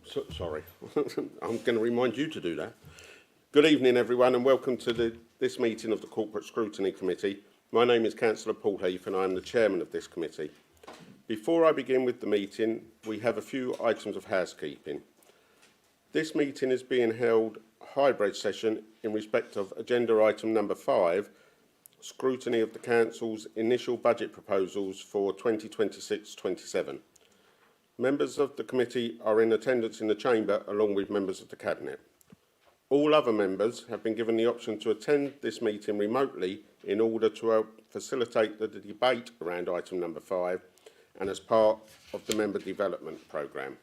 Sorry, I'm going to remind you to do that. Good evening, everyone, and welcome to this meeting of the Corporate Scrutiny Committee. My name is Councillor Paul Heath, and I am the chairman of this committee. Before I begin with the meeting, we have a few items of housekeeping. This meeting is being held hybrid session in respect of agenda item number 5, scrutiny of the Council's initial budget proposals for 2026-27. Members of the committee are in attendance in the chamber along with members of the Cabinet. All other members have been given the option to attend this meeting remotely in order to help facilitate the debate around item number 5 and as part of the member development programme.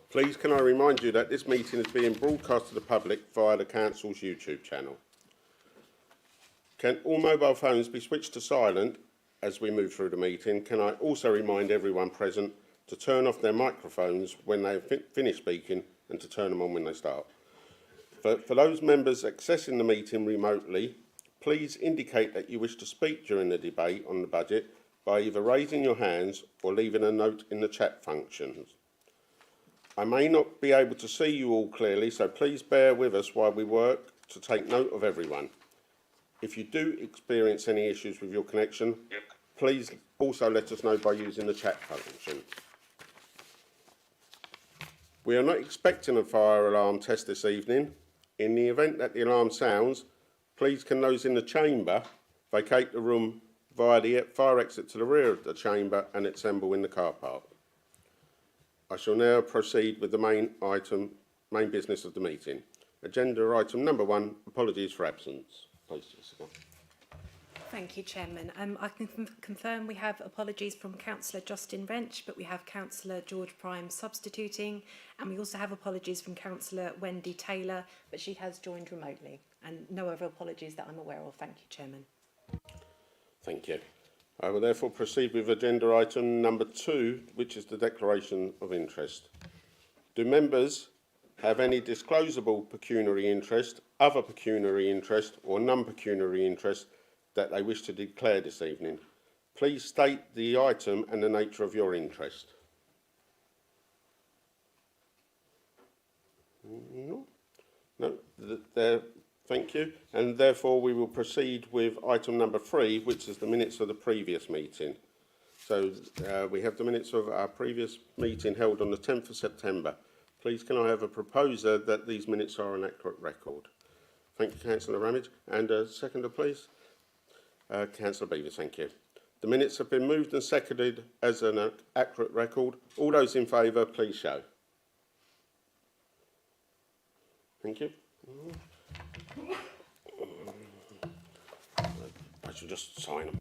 Please can I remind you that this meeting is being broadcast to the public via the Council's YouTube channel. Can all mobile phones be switched to silent as we move through the meeting? Can I also remind everyone present to turn off their microphones when they finish speaking and to turn them on when they start. For those members accessing the meeting remotely, please indicate that you wish to speak during the debate on the budget by either raising your hands or leaving a note in the chat functions. I may not be able to see you all clearly, so please bear with us while we work to take note of everyone. If you do experience any issues with your connection, please also let us know by using the chat function. We are not expecting a fire alarm test this evening. In the event that the alarm sounds, please can those in the chamber vacate the room via the fire exit to the rear of the chamber and assemble in the car park. I shall now proceed with the main business of the meeting. Agenda item number 1, apologies for absence. Please, Jessica. Thank you, Chairman. I can confirm we have apologies from Councillor Justin Wrench, but we have Councillor George Prime substituting, and we also have apologies from Councillor Wendy Taylor, but she has joined remotely, and no other apologies that I'm aware of. Thank you, Chairman. Thank you. I will therefore proceed with agenda item number 2, which is the declaration of interest. Do members have any disclosable pecuniary interest, other pecuniary interest or non-pecuniary interest that they wish to declare this evening? Please state the item and the nature of your interest. No, thank you. And therefore we will proceed with item number 3, which is the minutes of the previous meeting. So we have the minutes of our previous meeting held on the 10th of September. Please can I have a proposer that these minutes are an accurate record? Thank you, Councillor Ramage. And a seconder, please. Councillor Beavers, thank you. The minutes have been moved and seconded as an accurate record. All those in favour, please show. Thank you. I should just sign them.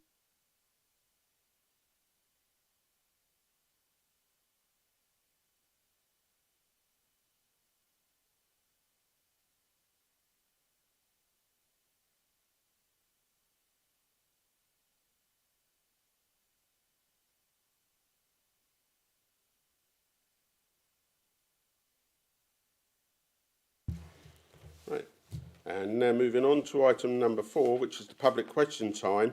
Right. And now moving on to item number 4, which is the public question time.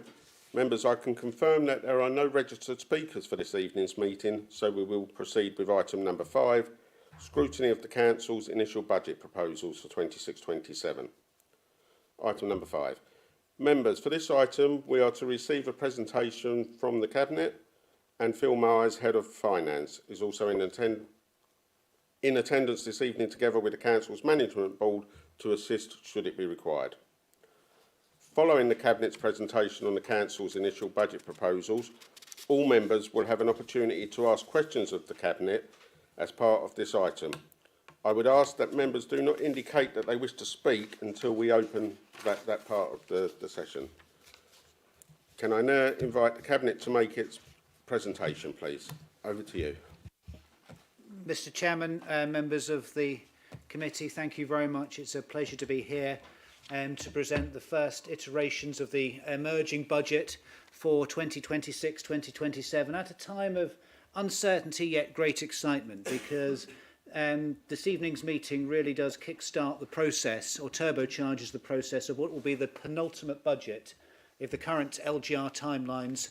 Members, I can confirm that there are no registered speakers for this evening's meeting, so we will proceed with item number 5, scrutiny of the Council's initial budget proposals for 26-27. Item number 5. Members, for this item, we are to receive a presentation from the Cabinet, and Phil Myers, Head of Finance, is also in attendance this evening together with the Council's Management Board to assist should it be required. Following the Cabinet's presentation on the Council's initial budget proposals, all members will have an opportunity to ask questions of the Cabinet as part of this item. I would ask that members do not indicate that they wish to speak until we open that part of the session. Can I now invite the Cabinet to make its presentation, please? Over to you. Mr. Chairman, members of the committee, thank you very much. It's a pleasure to be here to present the first iterations of the emerging budget for 2026-2027 at a time of uncertainty yet great excitement, because this evening's meeting really does kickstart the process or turbocharges the process of what will be the penultimate budget if the current LGR timelines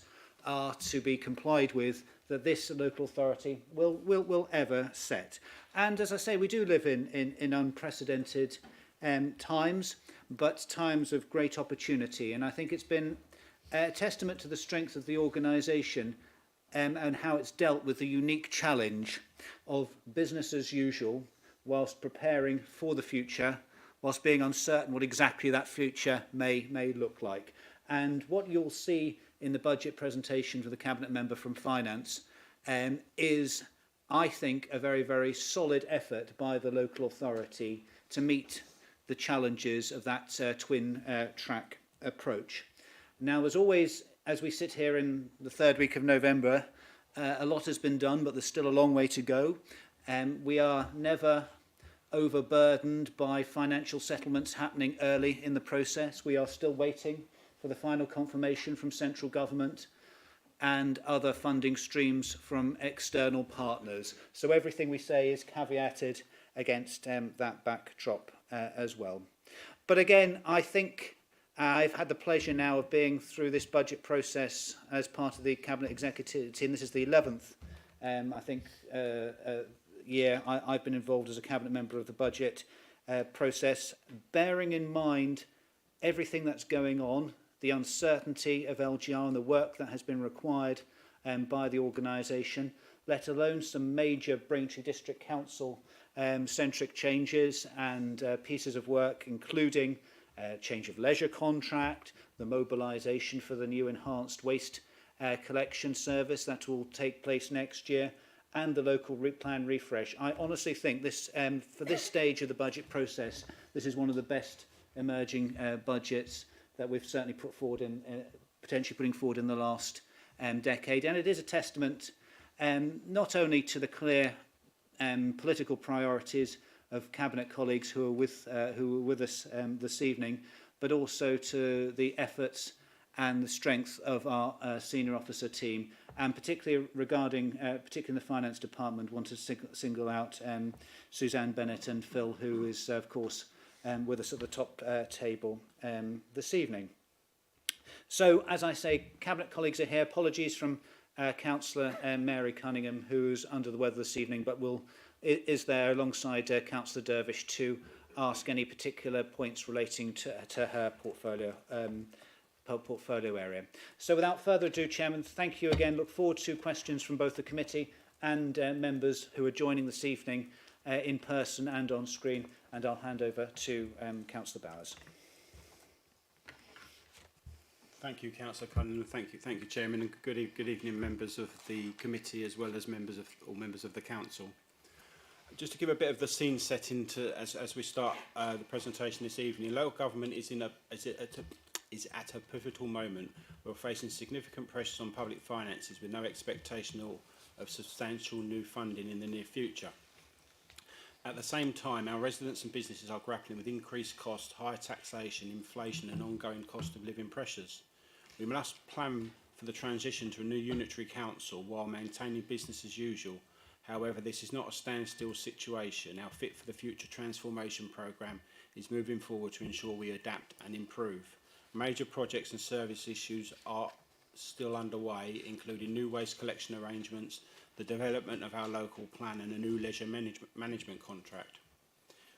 are to be complied with that this local authority will ever set. And as I say, we do live in unprecedented times, but times of great opportunity. And I think it's been a testament to the strength of the organisation and how it's dealt with the unique challenge of business as usual whilst preparing for the future, whilst being uncertain what exactly that future may look like. And what you'll see in the budget presentation for the Cabinet Member from Finance is, I think, a very, very solid effort by the local authority to meet the challenges of that twin track approach. Now, as always, as we sit here in the third week of November, a lot has been done, but there's still a long way to go. We are never overburdened by financial settlements happening early in the process. We are still waiting for the final confirmation from central government and other funding streams from external partners. So everything we say is caveated against that backdrop as well. But again, I think I've had the pleasure now of being through this budget process as part of the Cabinet Executive team. This is the 11th, I think, year I've been involved as a Cabinet Member of the budget process, bearing in mind everything that's going on, the uncertainty of LGR and the work that has been required by the organisation, let alone some major Braintree District Council centric changes and pieces of work, including change of leisure contract, the mobilisation for the new enhanced waste collection service that will take place next year, and the local plan refresh. I honestly think this, for this stage of the budget process, this is one of the best emerging budgets that we've certainly put forward potentially putting forward in the last decade. And it is a testament not only to the clear political priorities of Cabinet colleagues who are with us this evening, but also to the efforts and the strength of our senior officer team, and particularly regarding, particularly in the Finance Department, want to single out Suzanne Bennett and Phil, who is, of course, with us at the top table this evening. So, as I say, Cabinet colleagues are here. Apologies from Councillor Mary Cunningham, who's under the weather this evening, but is there alongside Councillor Dervish to ask any particular points relating to her portfolio area. So without further ado, Chairman, thank you again. Look forward to questions from both the committee and members who are joining this evening in person and on screen, and I'll hand over to Councillor Bowers. Thank you, Councillor Cunningham. Thank you, Chairman, and good evening, members of the committee as well as members of the council. Just to give a bit of the scene setting as we start the presentation this evening, local government is at a pivotal moment. We're facing significant pressures on public finances with no expectation of substantial new funding in the near future. At the same time, our residents and businesses are grappling with increased costs, higher taxation, inflation and ongoing cost of living pressures. We must plan for the transition to a new unitary council while maintaining business as usual. However, this is not a standstill situation. Our Fit for the Future transformation programme is moving forward to ensure we adapt and improve. Major projects and service issues are still underway, including new waste collection arrangements, the development of our local plan and a new leisure management contract.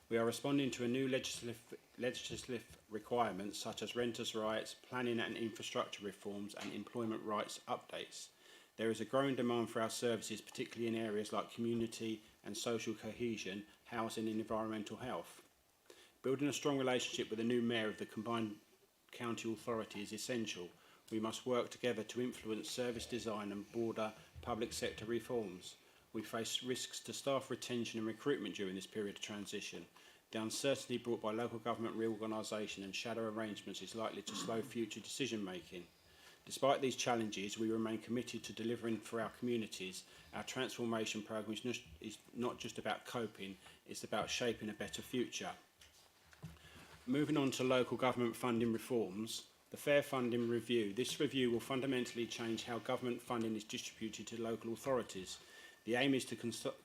We are responding to a new legislative requirements such as renters' rights, planning and infrastructure reforms and employment rights updates. There is a growing demand for our services, particularly in areas like community and social cohesion, housing and environmental health. Building a strong relationship with the new mayor of the combined county authority is essential. We must work together to influence service design and broader public sector reforms. We face risks to staff retention and recruitment during this period of transition. The uncertainty brought by local government reorganisation and shadow arrangements is likely to slow future decision making. Despite these challenges, we remain committed to delivering for our communities. Our transformation programme is not just about coping, it's about shaping a better future. Moving on to local government funding reforms, the Fair Funding Review. This review will fundamentally change how government funding is distributed to local authorities. The aim is to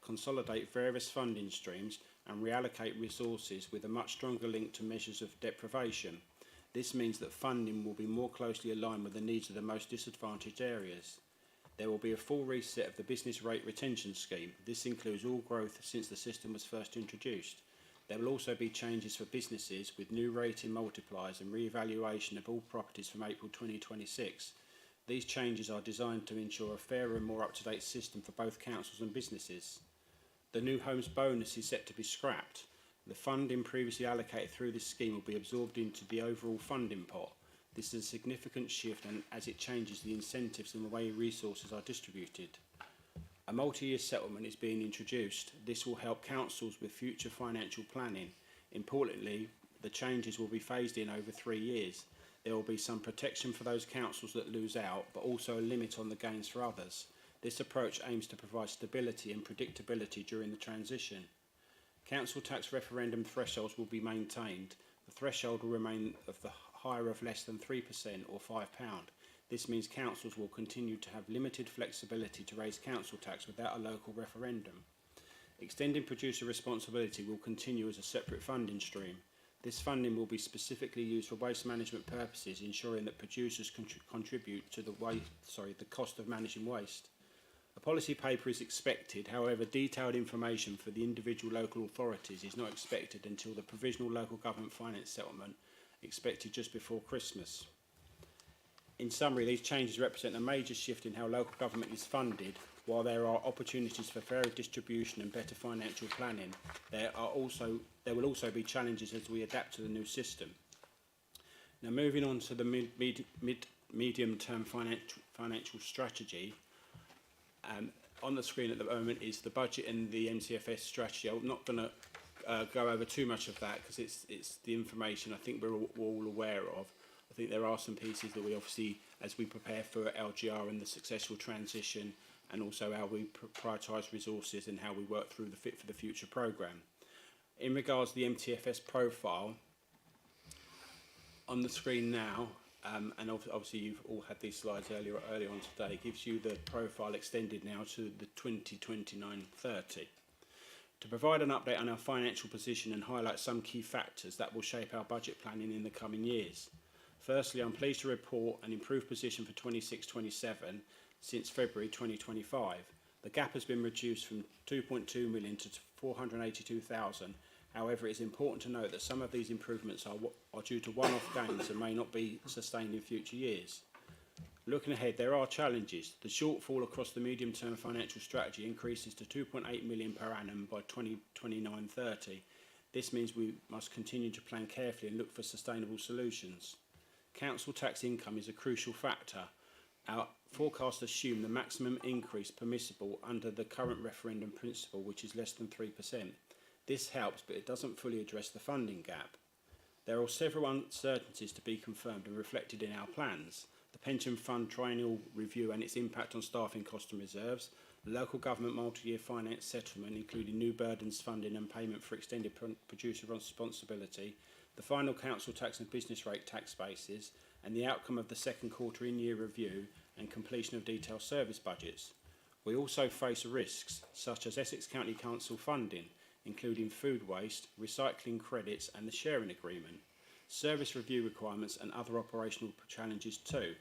consolidate various funding streams and reallocate resources with a much stronger link to measures of deprivation. This means that funding will be more closely aligned with the needs of the most disadvantaged areas. There will be a full reset of the business rate retention scheme. This includes all growth since the system was first introduced. There will also be changes for businesses with new rating multipliers and re-evaluation of all properties from April 2026. These changes are designed to ensure a fairer and more up-to-date system for both councils and businesses. The new homes bonus is set to be scrapped. The funding previously allocated through this scheme will be absorbed into the overall funding pot. This is a significant shift as it changes the incentives and the way resources are distributed. A multi-year settlement is being introduced. This will help councils with future financial planning. Importantly, the changes will be phased in over 3 years. There will be some protection for those councils that lose out, but also a limit on the gains for others. This approach aims to provide stability and predictability during the transition. Council tax referendum thresholds will be maintained. The threshold will remain of the higher of less than 3% or £5. This means councils will continue to have limited flexibility to raise council tax without a local referendum. Extending producer responsibility will continue as a separate funding stream. This funding will be specifically used for waste management purposes, ensuring that producers contribute to the cost of managing waste. A policy paper is expected, however, detailed information for the individual local authorities is not expected until the provisional local government finance settlement, expected just before Christmas. In summary, these changes represent a major shift in how local government is funded. While there are opportunities for fairer distribution and better financial planning, there will also be challenges as we adapt to the new system. Now, moving on to the medium-term financial strategy. On the screen at the moment is the budget and the MTFS strategy. I'm not going to go over too much of that because it's the information I think we're all aware of. I think there are some pieces that we obviously, as we prepare for LGR and the successful transition, and also how we prioritise resources and how we work through the Fit for the Future programme. In regards to the MTFS profile, on the screen now, and obviously you've all had these slides earlier on today, gives you the profile extended now to the 2029-30. To provide an update on our financial position and highlight some key factors that will shape our budget planning in the coming years. Firstly, I'm pleased to report an improved position for 26-27 since February 2025. The gap has been reduced from 2.2 million to 482,000. However, it is important to note that some of these improvements are due to one-off gains and may not be sustained in future years. Looking ahead, there are challenges. The shortfall across the medium-term financial strategy increases to 2.8 million per annum by 2029-30. This means we must continue to plan carefully and look for sustainable solutions. Council tax income is a crucial factor. Our forecasts assume the maximum increase permissible under the current referendum principle, which is less than 3%. This helps, but it doesn't fully address the funding gap. There are several uncertainties to be confirmed and reflected in our plans. The pension fund triennial review and its impact on staffing costs and reserves, the local government multi-year finance settlement, including new burdens funding and payment for extended producer responsibility, the final council tax and business rate tax bases, and the outcome of the second quarter in-year review and completion of detailed service budgets. We also face risks, such as Essex County Council funding, including food waste, recycling credits and the sharing agreement, service review requirements and other operational challenges too.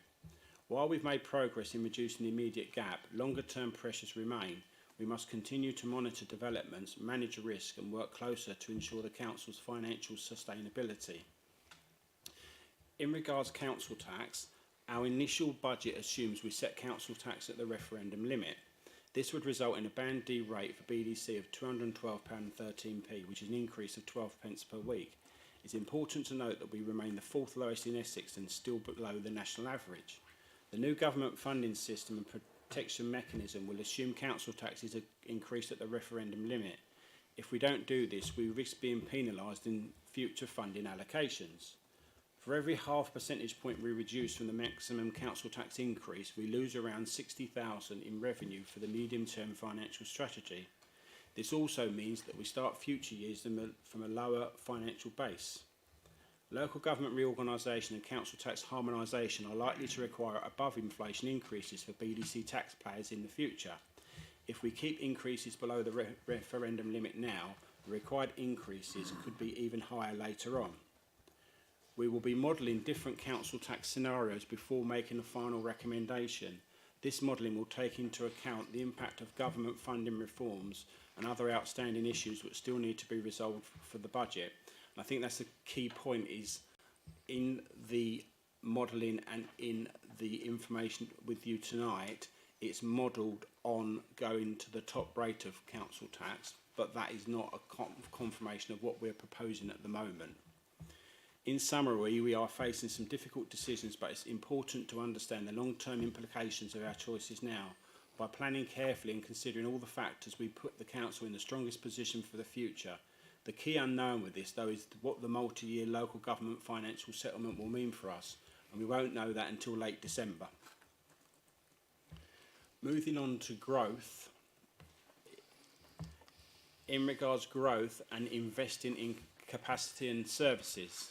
While we've made progress in reducing the immediate gap, longer-term pressures remain. We must continue to monitor developments, manage risk and work closer to ensure the Council's financial sustainability. In regards to council tax, our initial budget assumes we set council tax at the referendum limit. This would result in a Band D rate for BDC of £212.13p, which is an increase of 12p per week. It's important to note that we remain the fourth lowest in Essex and still below the national average. The new government funding system and protection mechanism will assume council taxes are increased at the referendum limit. If we don't do this, we risk being penalised in future funding allocations. For every half percentage point we reduce from the maximum council tax increase, we lose around 60,000 in revenue for the medium-term financial strategy. This also means that we start future years from a lower financial base. Local government reorganisation and council tax harmonisation are likely to require above-inflation increases for BDC taxpayers in the future. If we keep increases below the referendum limit now, the required increases could be even higher later on. We will be modelling different council tax scenarios before making a final recommendation. This modelling will take into account the impact of government funding reforms and other outstanding issues which still need to be resolved for the budget. And I think that's the key point, is in the modelling and in the information with you tonight, it's modelled on going to the top rate of council tax, but that is not a confirmation of what we're proposing at the moment. In summary, we are facing some difficult decisions, but it's important to understand the long-term implications of our choices now. By planning carefully and considering all the factors, we put the council in the strongest position for the future. The key unknown with this, though, is what the multi-year local government financial settlement will mean for us, and we won't know that until late December. Moving on to growth. In regards to growth and investing in capacity and services.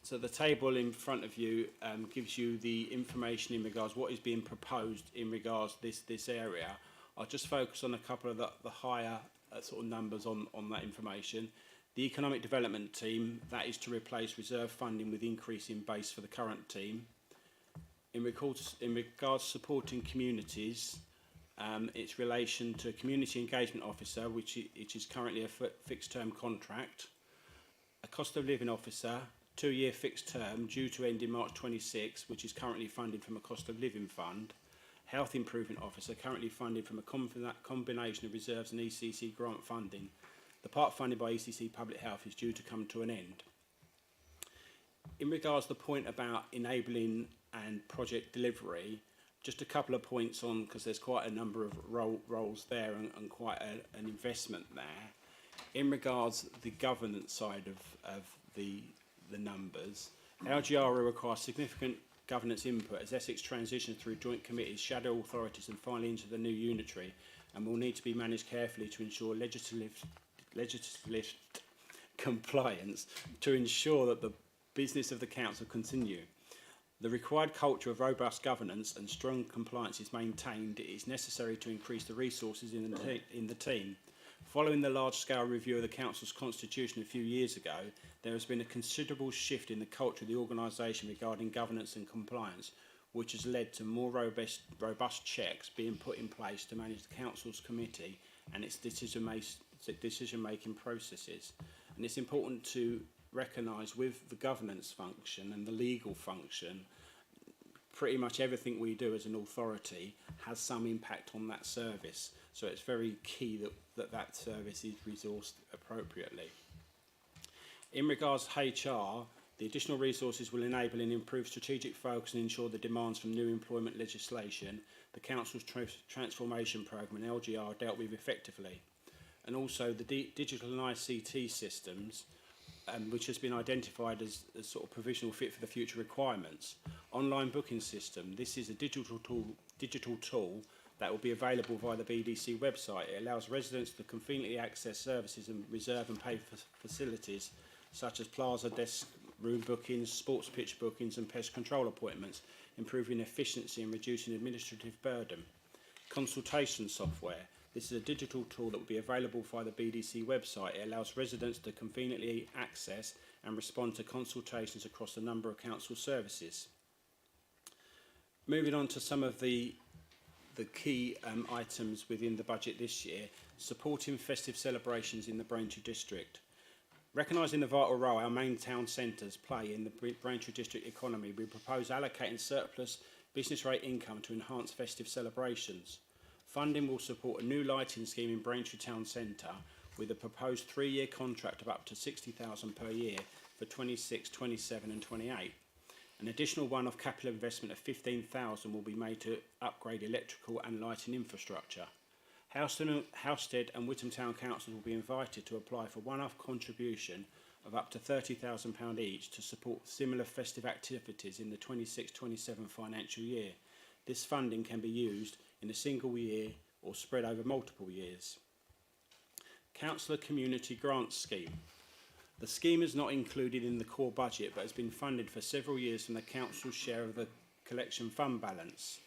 So the table in front of you gives you the information in regards to what is being proposed in regards to this area. I'll just focus on a couple of the higher sort of numbers on that information. The Economic Development Team, that is to replace reserve funding with increase in base for the current team. In regards to supporting communities, its relation to Community Engagement Officer, which is currently a fixed term contract. A Cost of Living Officer, 2-year fixed term due to end in March 26, which is currently funded from a cost of living fund. Health Improvement Officer, currently funded from a combination of reserves and ECC grant funding. The part funded by ECC Public Health is due to come to an end. In regards to the point about enabling and project delivery, just a couple of points on, because there's quite a number of roles there and quite an investment there. In regards to the governance side of the numbers, LGR will require significant governance input as Essex transitions through joint committees, shadow authorities and finally into the new unitary, and will need to be managed carefully to ensure legislative compliance to ensure that the business of the council continue. The required culture of robust governance and strong compliance is maintained. It is necessary to increase the resources in the team. Following the large-scale review of the council's constitution a few years ago, there has been a considerable shift in the culture of the organisation regarding governance and compliance, which has led to more robust checks being put in place to manage the council's committee and its decision-making processes. And it's important to recognise with the governance function and the legal function, pretty much everything we do as an authority has some impact on that service. So it's very key that service is resourced appropriately. In regards to HR, the additional resources will enable and improve strategic focus and ensure the demands from new employment legislation, the Council's transformation programme and LGR are dealt with effectively. And also the digital and ICT systems, which has been identified as a sort of provisional fit for the future requirements. Online booking system, this is a digital tool that will be available via the BDC website. It allows residents to conveniently access services and reserve and pay for facilities such as plaza desk room bookings, sports pitch bookings and pest control appointments, improving efficiency and reducing administrative burden. Consultation software. This is a digital tool that will be available via the BDC website. It allows residents to conveniently access and respond to consultations across a number of council services. Moving on to some of the key items within the budget this year, supporting festive celebrations in the Braintree District. Recognising the vital role our main town centres play in the Braintree District economy, we propose allocating surplus business rate income to enhance festive celebrations. Funding will support a new lighting scheme in Braintree Town Centre with a proposed 3-year contract of up to £60,000 per year for 26, 27 and 28. An additional one-off capital investment of £15,000 will be made to upgrade electrical and lighting infrastructure. Housestead and Witham Town Councils will be invited to apply for one-off contribution of up to £30,000 each to support similar festive activities in the 26-27 financial year. This funding can be used in a single year or spread over multiple years. Councillor Community Grant Scheme. The scheme is not included in the core budget but has been funded for several years from the council's share of the collection fund balance.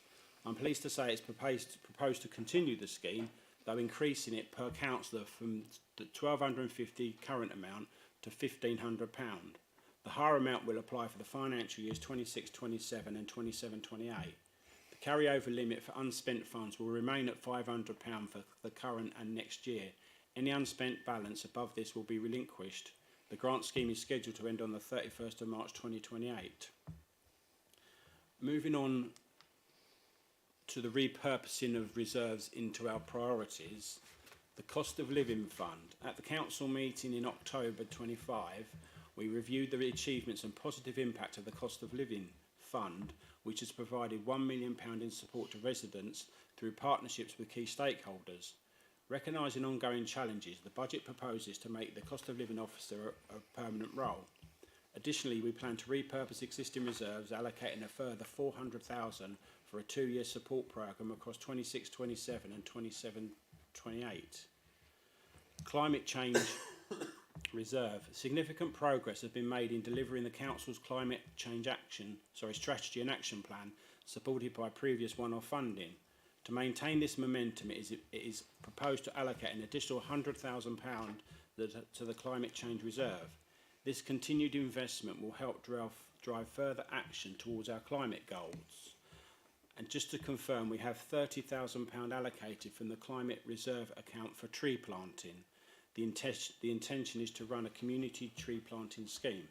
I'm pleased to say it's proposed to continue the scheme, though increasing it per councillor from the £1,250 current amount to £1,500. The higher amount will apply for the financial years 26-27 and 27-28. The The carryover limit for unspent funds will remain at £500 for the current and next year. Any unspent balance above this will be relinquished. The grant scheme is scheduled to end on the 31st of March 2028. Moving on to the repurposing of reserves into our priorities, the cost of living fund. At the council meeting in October 25, we reviewed the achievements and positive impact of the cost of living fund, which has provided £1 million in support to residents through partnerships with key stakeholders. Recognising ongoing challenges, the budget proposes to make the cost of living officer a permanent role. Additionally, we plan to repurpose existing reserves, allocating a further £400,000 for a 2-year support programme across 26-27 and 27-28. Climate change reserve. Significant progress has been made in delivering the Council's climate change strategy and action plan, supported by previous one-off funding. To maintain this momentum, it is proposed to allocate an additional £100,000 to the climate change reserve. This continued investment will help drive further action towards our climate goals. And just to confirm, we have £30,000 allocated from the climate reserve account for tree planting. The intention is to run a community tree planting scheme.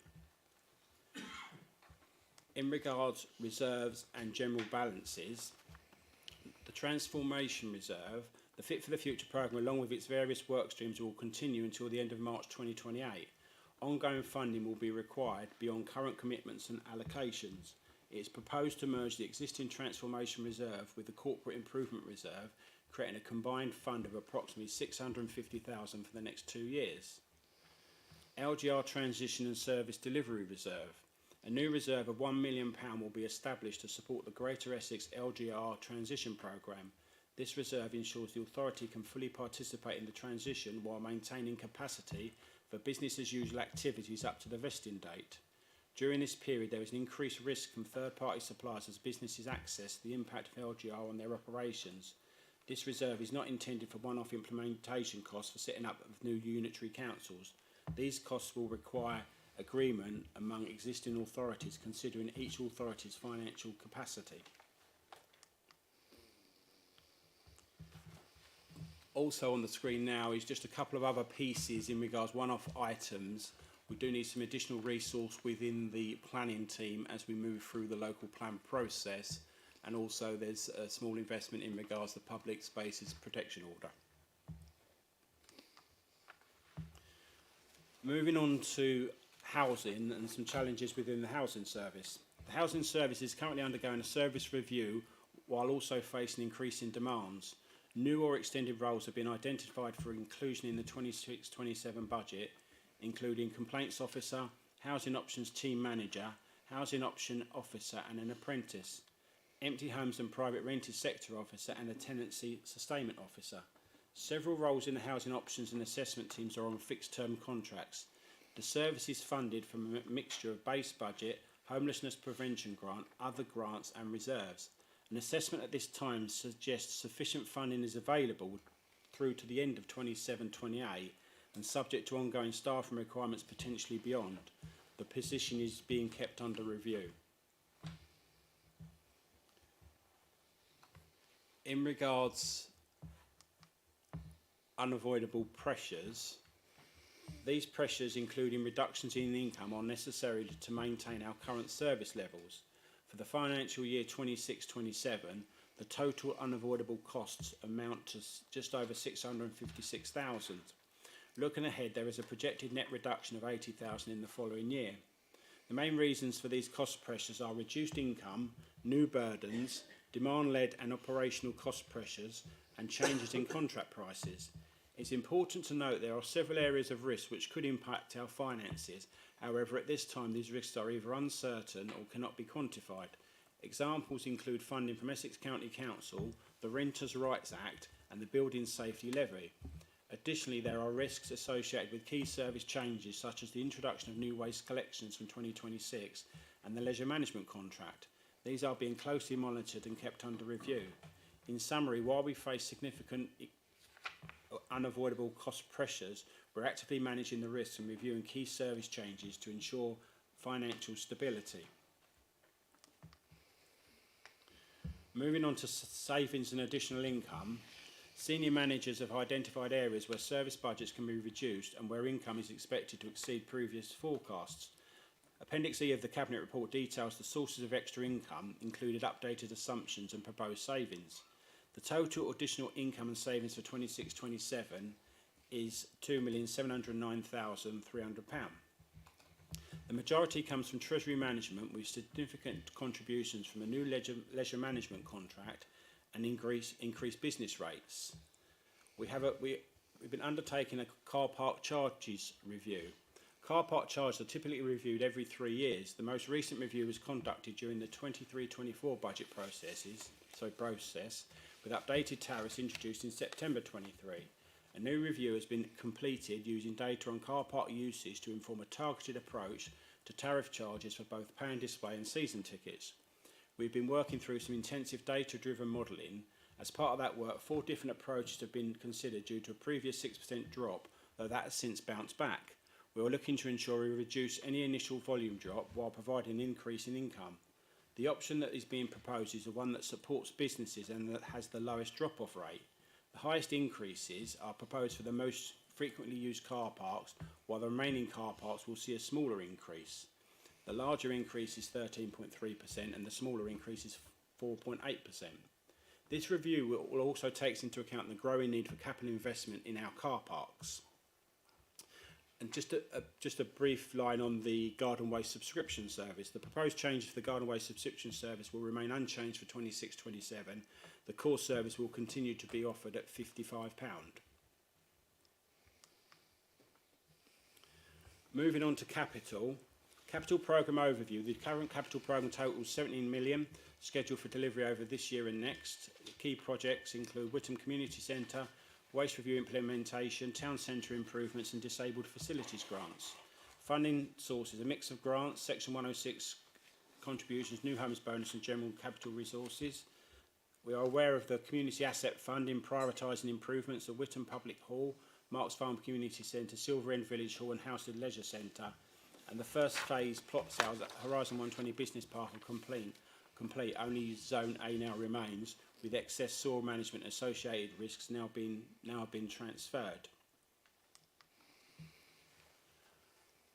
In regards reserves and general balances, the Transformation Reserve, the Fit for the Future programme, along with its various work streams, will continue until the end of March 2028. Ongoing funding will be required beyond current commitments and allocations. It is proposed to merge the existing Transformation Reserve with the Corporate Improvement Reserve, creating a combined fund of approximately £650,000 for the next 2 years. LGR Transition and Service Delivery Reserve. A new reserve of £1 million will be established to support the Greater Essex LGR Transition Programme. This reserve ensures the authority can fully participate in the transition while maintaining capacity for business as usual activities up to the vesting date. During this period, there is an increased risk from third-party suppliers as businesses access the impact of LGR on their operations. This reserve is not intended for one-off implementation costs for setting up of new unitary councils. These costs will require agreement among existing authorities, considering each authority's financial capacity. Also on the screen now is just a couple of other pieces in regards one-off items. We do need some additional resource within the planning team as we move through the local plan process, and also there's a small investment in regards to the Public Spaces Protection Order. Moving on to housing and some challenges within the housing service. The housing service is currently undergoing a service review while also facing increasing demands. New or extended roles have been identified for inclusion in the 26-27 budget, including complaints officer, housing options team manager, housing option officer and an apprentice, empty homes and private rented sector officer and a tenancy sustainment officer. Several roles in the housing options and assessment teams are on fixed term contracts. The service is funded from a mixture of base budget, homelessness prevention grant, other grants and reserves. An assessment at this time suggests sufficient funding is available through to the end of 27-28 and subject to ongoing staffing requirements potentially beyond. The position is being kept under review. In regards unavoidable pressures, these pressures, including reductions in income, are necessary to maintain our current service levels. For the financial year 26-27, the total unavoidable costs amount to just over £656,000. Looking ahead, there is a projected net reduction of £80,000 in the following year. The main reasons for these cost pressures are reduced income, new burdens, demand-led and operational cost pressures, and changes in contract prices. It's important to note there are several areas of risk which could impact our finances. However, at this time, these risks are either uncertain or cannot be quantified. Examples include funding from Essex County Council, the Renters' Rights Act, and the Building Safety Levy. Additionally, there are risks associated with key service changes, such as the introduction of new waste collections from 2026 and the leisure management contract. These are being closely monitored and kept under review. In summary, while we face significant unavoidable cost pressures, we're actively managing the risks and reviewing key service changes to ensure financial stability. Moving on to savings and additional income, senior managers have identified areas where service budgets can be reduced and where income is expected to exceed previous forecasts. Appendix E of the Cabinet report details the sources of extra income, included updated assumptions and proposed savings. The total additional income and savings for 26-27 is £2,709,300. The majority comes from Treasury Management, with significant contributions from a new leisure management contract and increased business rates. We've been undertaking a car park charges review. Car park charges are typically reviewed every 3 years. The most recent review was conducted during the 23-24 budget process, with updated tariffs introduced in September 23. A new review has been completed using data on car park usage to inform a targeted approach to tariff charges for both pay and display and season tickets. We've been working through some intensive data-driven modelling. As part of that work, 4 different approaches have been considered due to a previous 6% drop, though that has since bounced back. We are looking to ensure we reduce any initial volume drop while providing an increase in income. The option that is being proposed is the one that supports businesses and that has the lowest drop-off rate. The highest increases are proposed for the most frequently used car parks, while the remaining car parks will see a smaller increase. The larger increase is 13.3% and the smaller increase is 4.8%. This review will also take into account the growing need for capital investment in our car parks. And just a brief line on the garden waste subscription service. The proposed changes for the garden waste subscription service will remain unchanged for 26-27. The core service will continue to be offered at £55. Moving on to capital programme overview. The current capital programme totals 17 million, scheduled for delivery over this year and next. Key projects include Whittam Community Centre, waste review implementation, town centre improvements and disabled facilities grants. Funding sources, a mix of grants, Section 106 contributions, new homes bonus and general capital resources. We are aware of the Community Asset Fund in prioritising improvements at Whittam Public Hall, Marks Farm Community Centre, Silver End Village Hall and Housewood Leisure Centre. And the first phase plot sales at Horizon 120 Business Park are complete. Only Zone A now remains, with excess soil management associated risks now been transferred.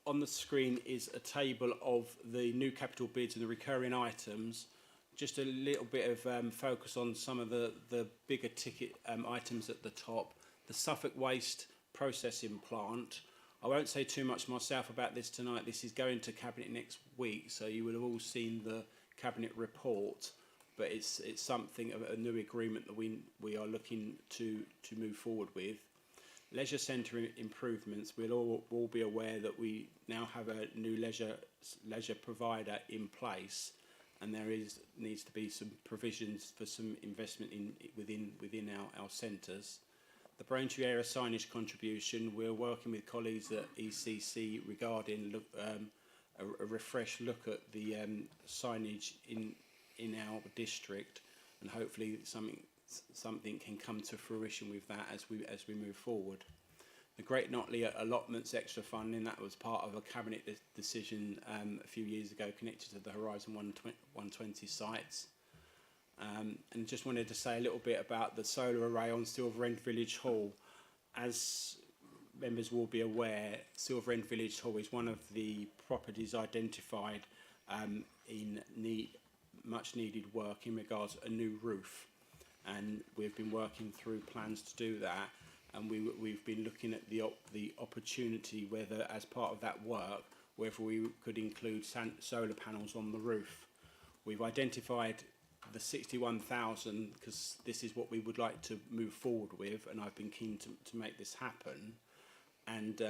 On the screen is a table of the new capital bids and the recurring items. Just a little bit of focus on some of the bigger ticket items at the top. The Suffolk Waste Processing Plant. I won't say too much myself about this tonight. This is going to Cabinet next week, so you will have all seen the Cabinet report. But it's something of a new agreement that we are looking to move forward with. Leisure centre improvements. We'll all be aware that we now have a new leisure provider in place, and there needs to be some provisions for some investment within our centres. The Braintree area signage contribution. We're working with colleagues at ECC regarding a refreshed look at the signage in our district, and hopefully something can come to fruition with that as we move forward. The Great Notley allotments extra funding, that was part of a cabinet decision a few years ago connected to the Horizon 120 sites. And just wanted to say a little bit about the solar array on Silver End Village Hall. As members will be aware, Silver End Village Hall is one of the properties identified in much needed work in regards to a new roof, and we've been working through plans to do that, and we've been looking at the opportunity whether as part of that work whether we could include solar panels on the roof. We've identified the 61,000 because this is what we would like to move forward with, and I've been keen to make this happen. And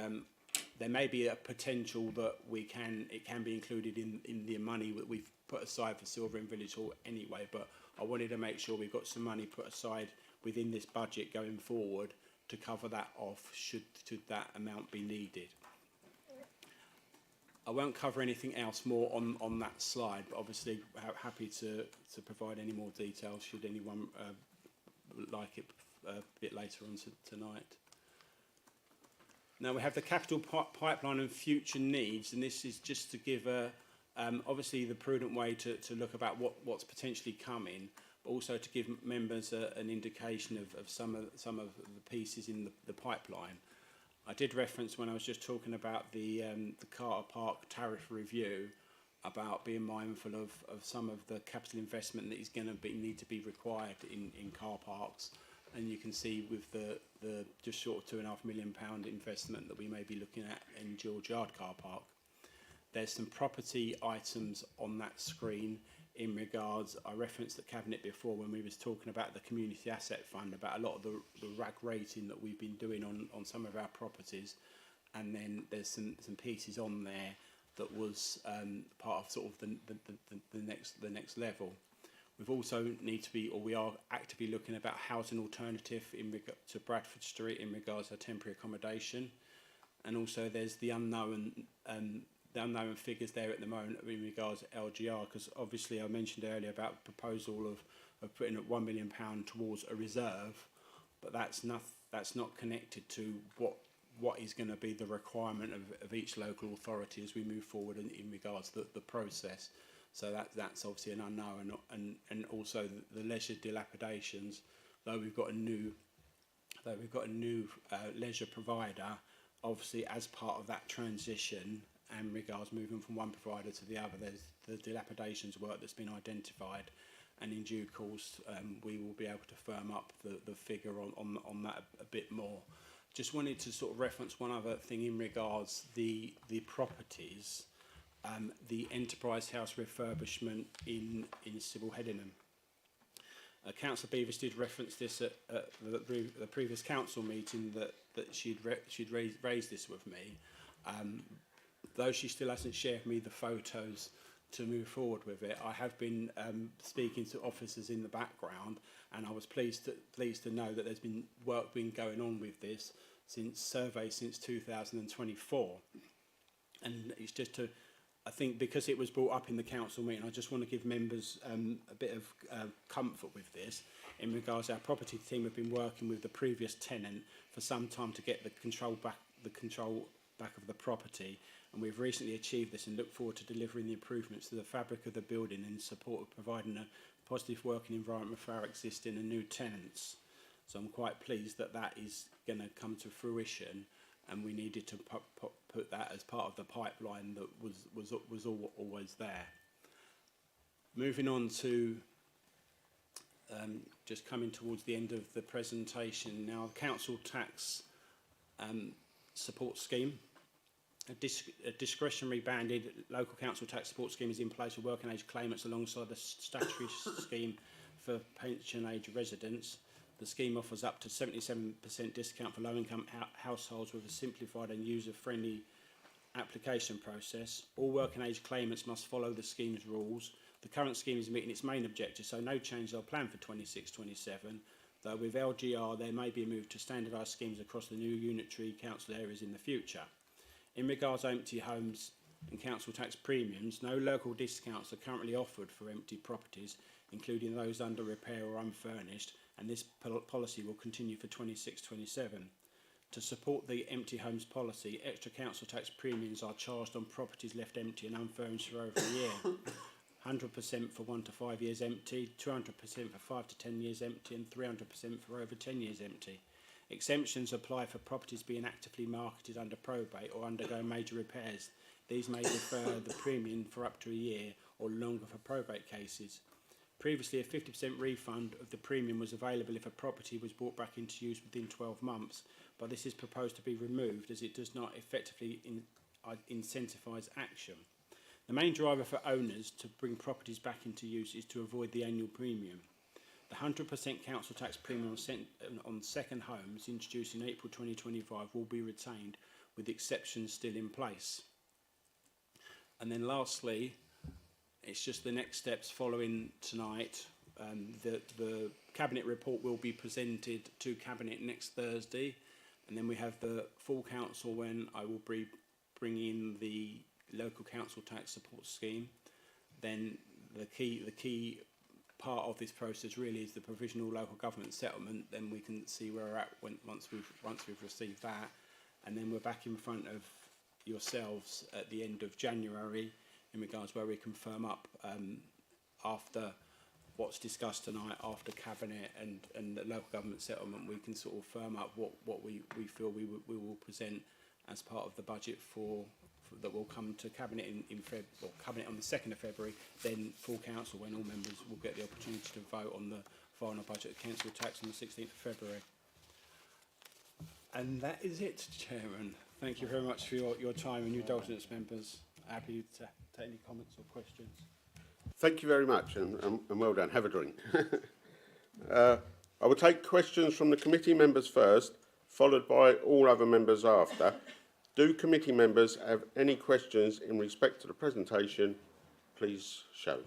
there may be a potential that it can be included in the money that we've put aside for Silver End Village Hall anyway, but I wanted to make sure we've got some money put aside within this budget going forward to cover that off should that amount be needed. I won't cover anything else more on that slide, but obviously happy to provide any more details should anyone like it a bit later on tonight. Now we have the capital pipeline and future needs, and this is just to give obviously the prudent way to look about what's potentially coming, but also to give members an indication of some of the pieces in the pipeline. I did reference when I was just talking about the car park tariff review about being mindful of some of the capital investment that is going to need to be required in car parks, and you can see with the just short of £2.5 million investment that we may be looking at in George Yard car park. There's some property items on that screen in regards, I referenced the Cabinet before when we was talking about the Community Asset Fund, about a lot of the RAG rating that we've been doing on some of our properties, and then there's some pieces on there that was part of sort of the next level. We've also we are actively looking about housing alternative to Bradford Street in regards to temporary accommodation, and also there's the unknown figures there at the moment in regards to LGR, because obviously I mentioned earlier about the proposal of putting up £1 million towards a reserve, but that's not connected to what is going to be the requirement of each local authority as we move forward in regards to the process. So that's obviously an unknown, and also the leisure dilapidations. Though we've got a new leisure provider, obviously as part of that transition and regards moving from one provider to the other, there's the dilapidations work that's been identified, and in due course we will be able to firm up the figure on that a bit more. Just wanted to sort of reference one other thing in regards the properties, the Enterprise House refurbishment in Sybil Headingham. Councillor Beavis did reference this at the previous council meeting that she'd raised this with me. Though she still hasn't shared me the photos to move forward with it, I have been speaking to officers in the background, and I was pleased to know that there's been work going on with this since 2024, and it's just to, I think because it was brought up in the council meeting, I just want to give members a bit of comfort with this in regards to our property team have been working with the previous tenant for some time to get the control back of the property, and we've recently achieved this and look forward to delivering the improvements to the fabric of the building in support of providing a positive working environment for our existing and new tenants. So I'm quite pleased that is going to come to fruition, and we needed to put that as part of the pipeline that was always there. Moving on to just coming towards the end of the presentation now, the council tax support scheme. A discretionary banded local council tax support scheme is in place for working age claimants alongside the statutory scheme for pension age residents. The scheme offers up to 77% discount for low-income households with a simplified and user-friendly application process. All working age claimants must follow the scheme's rules. The current scheme is meeting its main objective, so no changes are planned for 26-27, though with LGR there may be a move to standardised schemes across the new unitary council areas in the future. In regards to empty homes and council tax premiums, no local discounts are currently offered for empty properties, including those under repair or unfurnished, and this policy will continue for 26-27. To support the empty homes policy, extra council tax premiums are charged on properties left empty and unfurnished for over a year. 100% for 1 to 5 years empty, 200% for 5 to 10 years empty, and 300% for over 10 years empty. Exemptions apply for properties being actively marketed under probate or undergoing major repairs. These may defer the premium for up to a year or longer for probate cases. Previously, a 50% refund of the premium was available if a property was brought back into use within 12 months, but this is proposed to be removed as it does not effectively incentivise action. The main driver for owners to bring properties back into use is to avoid the annual premium. The 100% council tax premium on second homes introduced in April 2025 will be retained, with exceptions still in place. And then lastly, it's just the next steps following tonight. The Cabinet report will be presented to Cabinet next Thursday, and then we have the full council when I will be bringing the local council tax support scheme. Then the key part of this process really is the provisional local government settlement. Then we can see where we're at once we've received that, and then we're back in front of yourselves at the end of January in regards where we can firm up after what's discussed tonight after Cabinet and the local government settlement, we can sort of firm up what we feel we will present as part of the budget for that will come to Cabinet in Cabinet on the 2nd of February, then full council when all members will get the opportunity to vote on the final budget of council tax on the 16th of February. And that is it, Chairman. Thank you very much for your time and your indulgence, members. Happy to take any comments or questions. Thank you very much, and well done. Have a drink. I will take questions from the committee members first, followed by all other members after. Do committee members have any questions in respect to the presentation? Please show.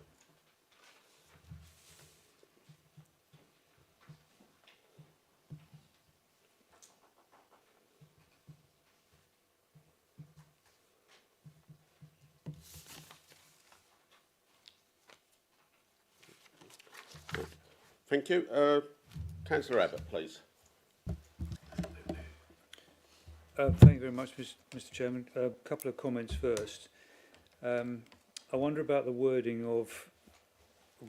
Thank you. Councillor Abbott, please. Thank you very much, Mr. Chairman. A couple of comments first. I wonder about the wording of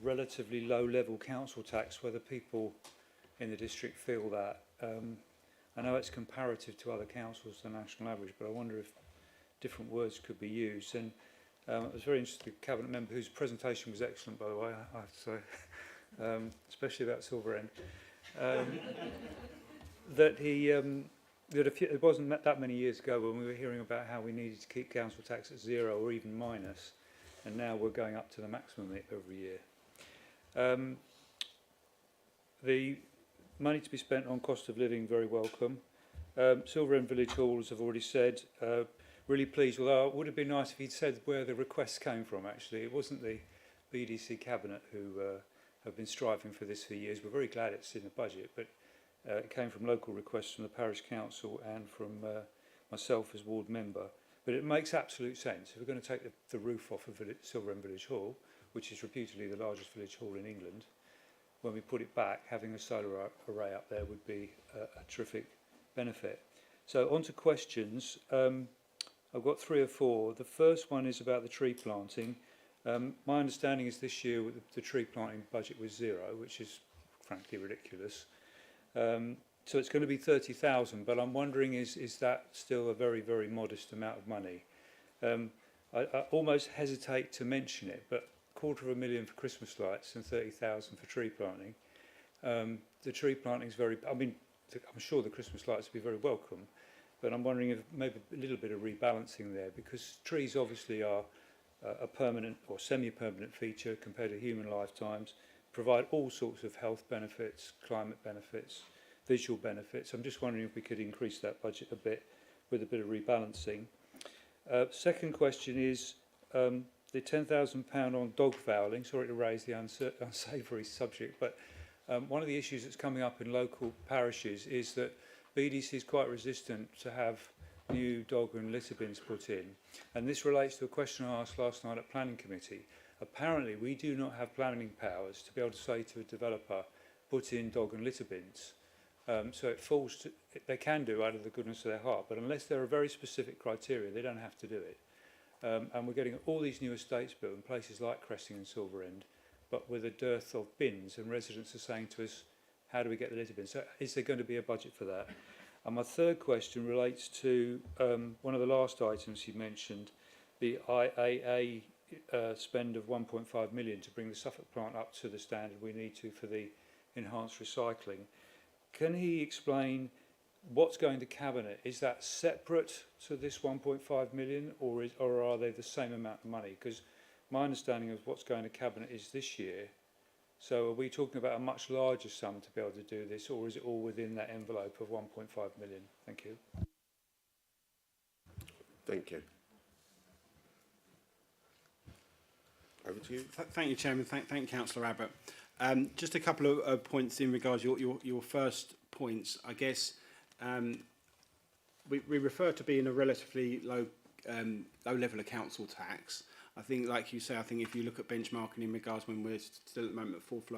relatively low-level council tax, whether people in the district feel that. I know it's comparative to other councils, the national average, but I wonder if different words could be used. And I was very interested in the Cabinet member, whose presentation was excellent, by the way, I have to say, especially about Silver End, that he... it wasn't that many years ago when we were hearing about how we needed to keep council tax at 0 or even minus, and now we're going up to the maximum every year. The money to be spent on cost of living, very welcome. Silver End Village Hall, as I've already said, really pleased, although it would have been nice if he'd said where the requests came from, actually. It wasn't the BDC Cabinet who have been striving for this for years. We're very glad it's in the budget, but it came from local requests from the Parish Council and from myself as ward member. But it makes absolute sense. If we're going to take the roof off of Silver End Village Hall, which is reputedly the largest village hall in England, when we put it back, having a solar array up there would be a terrific benefit. So on to questions. I've got 3 or 4. The first one is about the tree planting. My understanding is this year the tree planting budget was 0, which is frankly ridiculous. So it's going to be 30,000, but I'm wondering, is that still a very, very modest amount of money? I almost hesitate to mention it, but £250,000 for Christmas lights and 30,000 for tree planting. The tree planting is very, I mean, I'm sure the Christmas lights will be very welcome, but I'm wondering if maybe a little bit of rebalancing there, because trees obviously are a permanent or semi-permanent feature compared to human lifetimes, provide all sorts of health benefits, climate benefits, visual benefits. I'm just wondering if we could increase that budget a bit with a bit of rebalancing. Second question is the £10,000 on dog fouling. Sorry to raise the unsavoury subject, but one of the issues that's coming up in local parishes is that BDC is quite resistant to have new dog and litter bins put in. And this relates to a question I asked last night at Planning Committee. Apparently, we do not have planning powers to be able to say to a developer, put in dog and litter bins. So it falls to, they can do out of the goodness of their heart, but unless there are very specific criteria, they don't have to do it. And we're getting all these new estates built in places like Cressing and Silver End, but with a dearth of bins, and residents are saying to us, how do we get the litter bins? So is there going to be a budget for that? And my third question relates to one of the last items you mentioned, the IAA spend of 1.5 million to bring the Suffolk plant up to the standard we need to for the enhanced recycling. Can he explain what's going to Cabinet? Is that separate to this 1.5 million, or are they the same amount of money? Because my understanding of what's going to Cabinet is this year. So are we talking about a much larger sum to be able to do this, or is it all within that envelope of 1.5 million? Thank you. Thank you. Over to you. Thank you, Chairman. Thank you, Councillor Abbott. Just a couple of points in regards to your first points. I guess we refer to being a relatively low level of council tax. I think, like you say, I think if you look at benchmarking in regards when we're still at the moment at fourth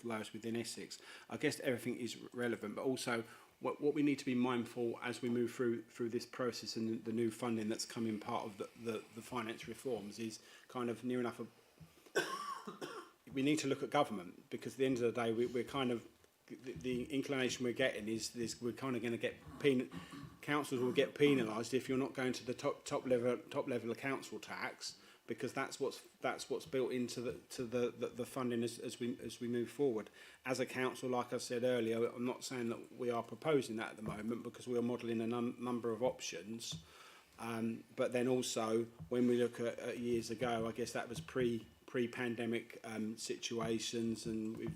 lowest within Essex, I guess everything is relevant. But also, what we need to be mindful as we move through this process and the new funding that's coming part of the finance reforms is kind of near enough we need to look at government, because at the end of the day we're kind of, the inclination we're getting is we're kind of going to get councils will get penalised if you're not going to the top level of council tax, because that's what's built into the funding as we move forward. As a council, like I said earlier, I'm not saying that we are proposing that at the moment, because we are modelling a number of options. But then also, when we look at years ago, I guess that was pre-pandemic situations, and with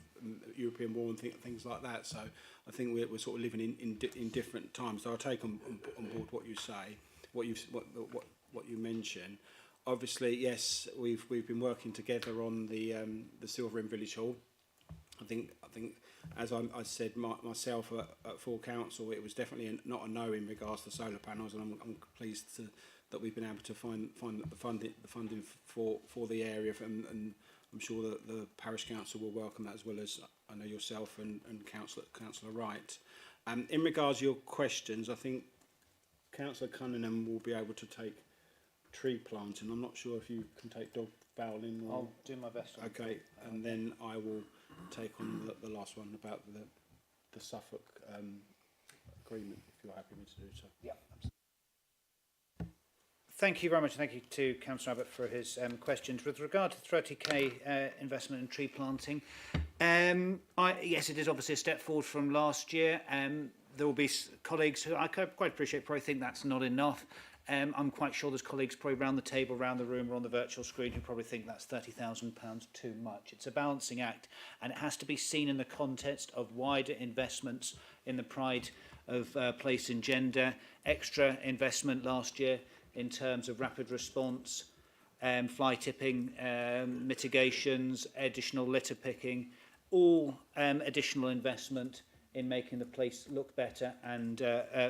European war and things like that. So I think we're sort of living in different times. So I take on board what you say, what you mention. Obviously, yes, we've been working together on the Silver Inn Village Hall. I think as I said myself at full council, it was definitely not a no in regards to solar panels, and I'm pleased that we've been able to find the funding for the area, and I'm sure that the parish council will welcome that, as well as I know yourself and Councillor Wright. In regards to your questions, I think Councillor Cunningham will be able to take tree planting. I'm not sure if you can take dog fouling. Or... I'll do my best. Okay, and then I will take on the last one about the Suffolk agreement, if you're happy with me to do so. Yeah. Thank you very much. Thank you to Councillor Abbott for his questions. With regard to the 30k investment in tree planting, yes, it is obviously a step forward from last year. There will be colleagues who I quite appreciate probably think that's not enough. I'm quite sure there's colleagues probably around the table, around the room or on the virtual screen who probably think that's £30,000 too much. It's a balancing act, and it has to be seen in the context of wider investments in the pride of place and gender, extra investment last year in terms of rapid response, fly tipping, mitigations, additional litter picking, all additional investment in making the place look better and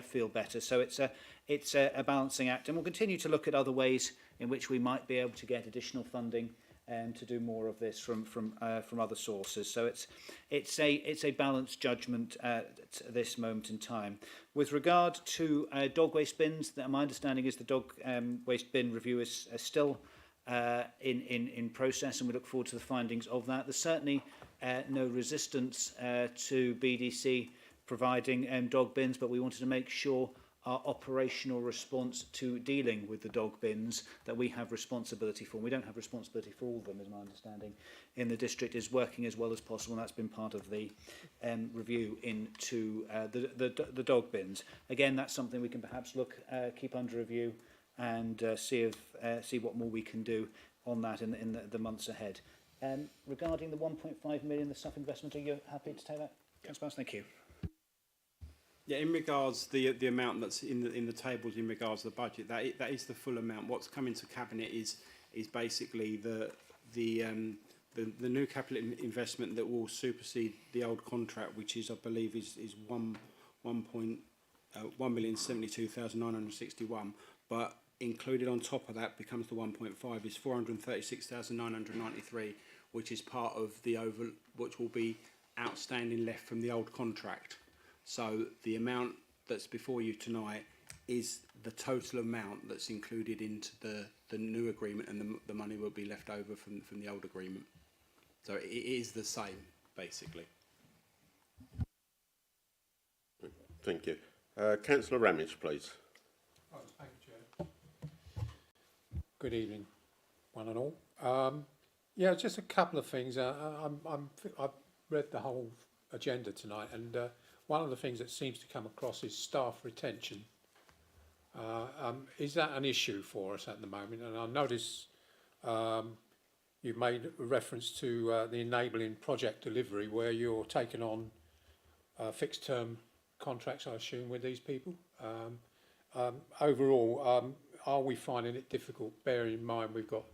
feel better. So it's a balancing act, and we'll continue to look at other ways in which we might be able to get additional funding to do more of this from other sources. So it's a balanced judgment at this moment in time. With regard to dog waste bins, my understanding is the dog waste bin review is still in process, and we look forward to the findings of that. There's certainly no resistance to BDC providing dog bins, but we wanted to make sure our operational response to dealing with the dog bins that we have responsibility for. We don't have responsibility for all of them, is my understanding, in the district, is working as well as possible, and that's been part of the review into the dog bins. Again, that's something we can perhaps keep under review and see what more we can do on that in the months ahead. Regarding the 1.5 million, the SUF investment, are you happy to take that? Councillor Bass, thank you. Yeah, in regards the amount that's in the tables in regards to the budget, that is the full amount. What's coming to cabinet is basically the new capital investment that will supersede the old contract, which is, I believe, is 1,072,961. But included on top of that becomes the 1.5 is 436,993, which is part of which will be outstanding left from the old contract. So the amount that's before you tonight is the total amount that's included into the new agreement, and the money will be left over from the old agreement. So it is the same, basically. Thank you. Councillor Ramage, please. Oh, thank you, Chair. Good evening, one and all. Yeah, just a couple of things. I've read the whole agenda tonight, and one of the things that seems to come across is staff retention. Is that an issue for us at the moment? And I notice you've made a reference to the enabling project delivery, where you're taking on fixed term contracts, I assume, with these people. Overall, are we finding it difficult, bearing in mind we've got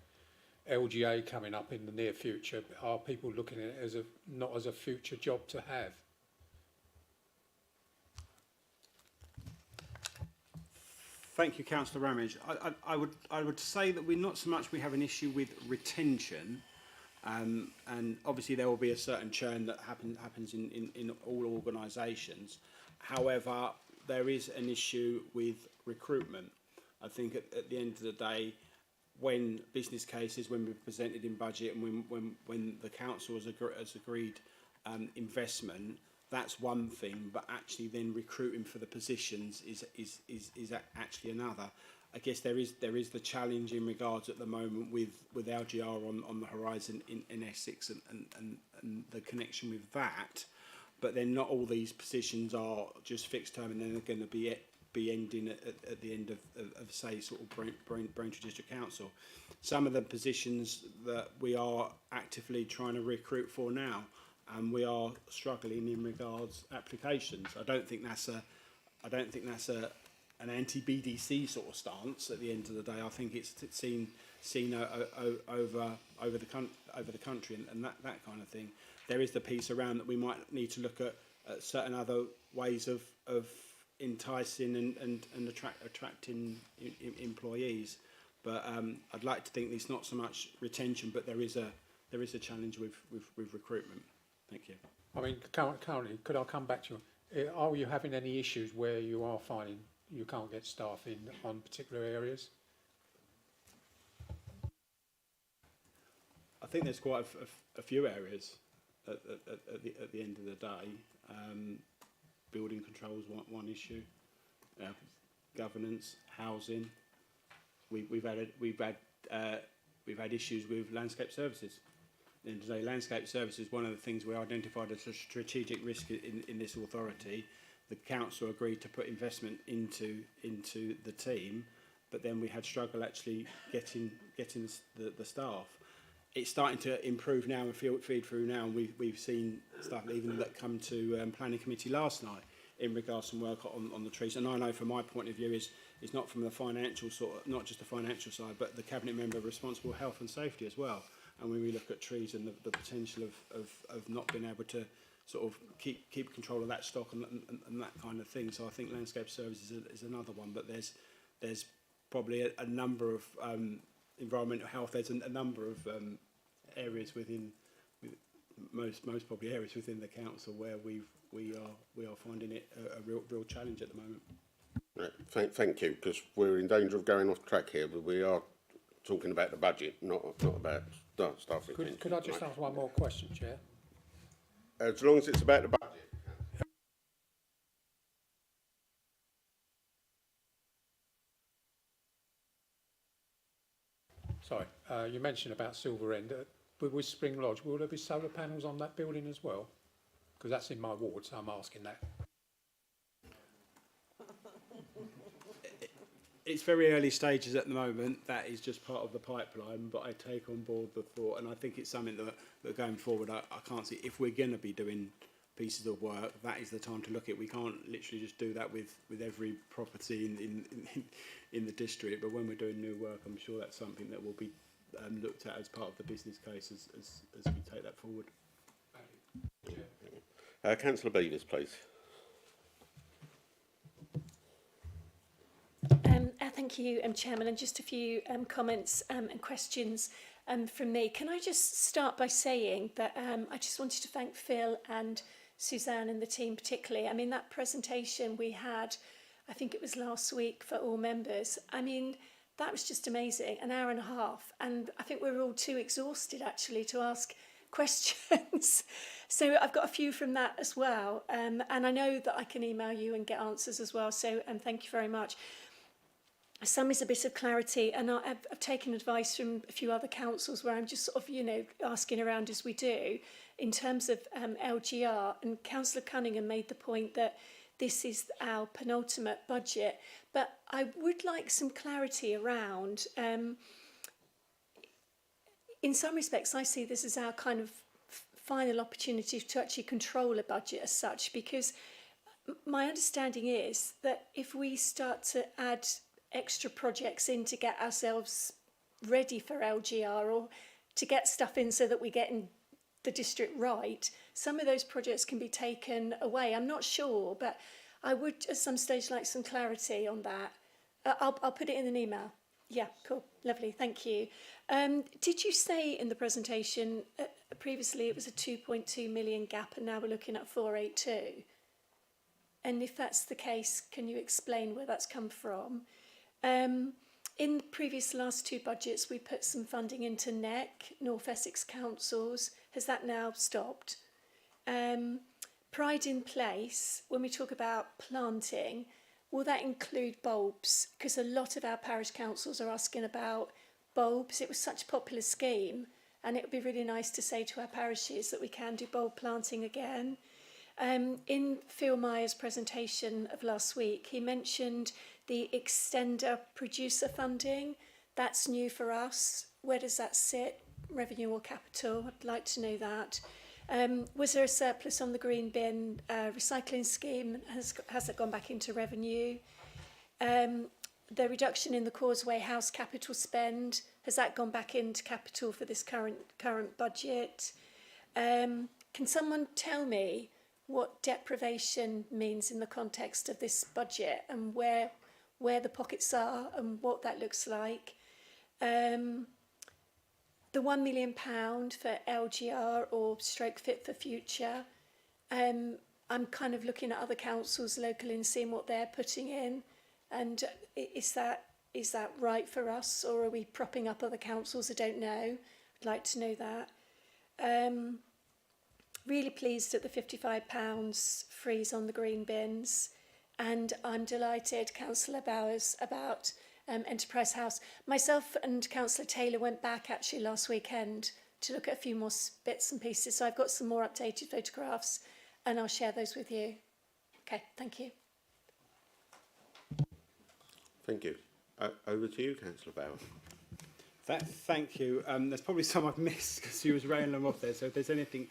LGA coming up in the near future? Are people looking at it not as a future job to have? Thank you, Councillor Ramage. I would say that we have an issue with retention, and obviously there will be a certain churn that happens in all organisations. However, there is an issue with recruitment. I think at the end of the day, when business cases, when we've presented in budget, and when the council has agreed investment, that's one thing. But actually, then recruiting for the positions is actually another. I guess there is the challenge in regards at the moment with LGR on the horizon in Essex and the connection with that. But then not all these positions are just fixed term, and then they're going to be ending at the end of say sort of Braintree District Council. Some of the positions that we are actively trying to recruit for now, and we are struggling in regards applications. I don't think that's an anti-BDC sort of stance. At the end of the day, I think it's seen over the country and that kind of thing. There is the piece around that we might need to look at certain other ways of enticing and attracting employees. But I'd like to think it's not so much retention, but there is a challenge with recruitment. Thank you. I mean, currently, could I come back to you? Are you having any issues where you are finding you can't get staff in on particular areas? I think there's quite a few areas at the end of the day. Building controls one issue. Governance, housing. We've had issues with landscape services. At the end of the day, landscape services, one of the things we identified as a strategic risk in this authority. The council agreed to put investment into the team, but then we had struggle actually getting the staff. It's starting to improve now and feed through now, and we've seen stuff even that come to planning committee last night in regards to some work on the trees. And I know from my point of view is not from the financial not just the financial side, but the cabinet member responsible for health and safety as well. And when we look at trees and the potential of not being able to sort of keep control of that stock and that kind of thing. So I think landscape services is another one, but there's probably a number of environmental health. There's a number of areas within most probably areas within the council where we are finding it a real challenge at the moment. Right, thank you, because we're in danger of going off track here, but we are talking about the budget, not about staff retention. Could I just ask one more question, Chair? As long as it's about the budget. Sorry, you mentioned about Silver End. With Spring Lodge, will there be solar panels on that building as well? Because that's in my ward, so I'm asking that. It's very early stages at the moment. That is just part of the pipeline, but I take on board the thought, and I think it's something that going forward, I can't see if we're going to be doing pieces of work. That is the time to look at. We can't literally just do that with every property in the district. But when we're doing new work, I'm sure that's something that will be looked at as part of the business case as we take that forward. Councillor Beavers, please. Thank you, Chairman, and just a few comments and questions from me. Can I just start by saying that I just wanted to thank Phil and Suzanne and the team particularly. I mean, that presentation we had, I think it was last week for all members, I mean, that was just amazing, an hour and a half, and I think we were all too exhausted actually to ask questions. So I've got a few from that as well, and I know that I can email you and get answers as well, so thank you very much. Some is a bit of clarity, and I've taken advice from a few other councils where I'm just sort of, you know, asking around as we do in terms of LGR, and Councillor Cunningham made the point that this is our penultimate budget, but I would like some clarity around, in some respects I see this as our kind of final opportunity to actually control a budget as such, because my understanding is that if we start to add extra projects in to get ourselves ready for LGR or to get stuff in so that we get in the district right, some of those projects can be taken away. I'm not sure, but I would at some stage like some clarity on that. I'll put it in an email. Yeah, cool, lovely, thank you. Did you say in the presentation previously it was a 2.2 million gap and now we're looking at 482? And if that's the case, can you explain where that's come from? in the previous last two budgets, we put some funding into NEC, North Essex Councils. Has that now stopped? Pride in Place, when we talk about planting, will that include bulbs? Because a lot of our parish councils are asking about bulbs. It was such a popular scheme, and it would be really nice to say to our parishes that we can do bulb planting again. In Phil Meyer's presentation of last week, he mentioned the extender producer funding. That's new for us. Where does that sit? Revenue or capital? I'd like to know that. Was there a surplus on the green bin recycling scheme? Has it gone back into revenue? The reduction in the Causeway House capital spend, has that gone back into capital for this current budget? Can someone tell me what deprivation means in the context of this budget and where the pockets are and what that looks like? The £1 million for LGR or stroke fit for future. I'm kind of looking at other councils locally and seeing what they're putting in. And is that right for us, or are we propping up other councils? I don't know. I'd like to know that. Really pleased at the £55 freeze on the green bins, and I'm delighted, Councillor Bowers, about Enterprise House. Myself and Councillor Taylor went back actually last weekend to look at a few more bits and pieces, so I've got some more updated photographs and I'll share those with you. Okay, thank you. Thank you. Over to you, Councillor Bowers. Thank you. There's probably some I've missed because you was railing them off there, so if there's anything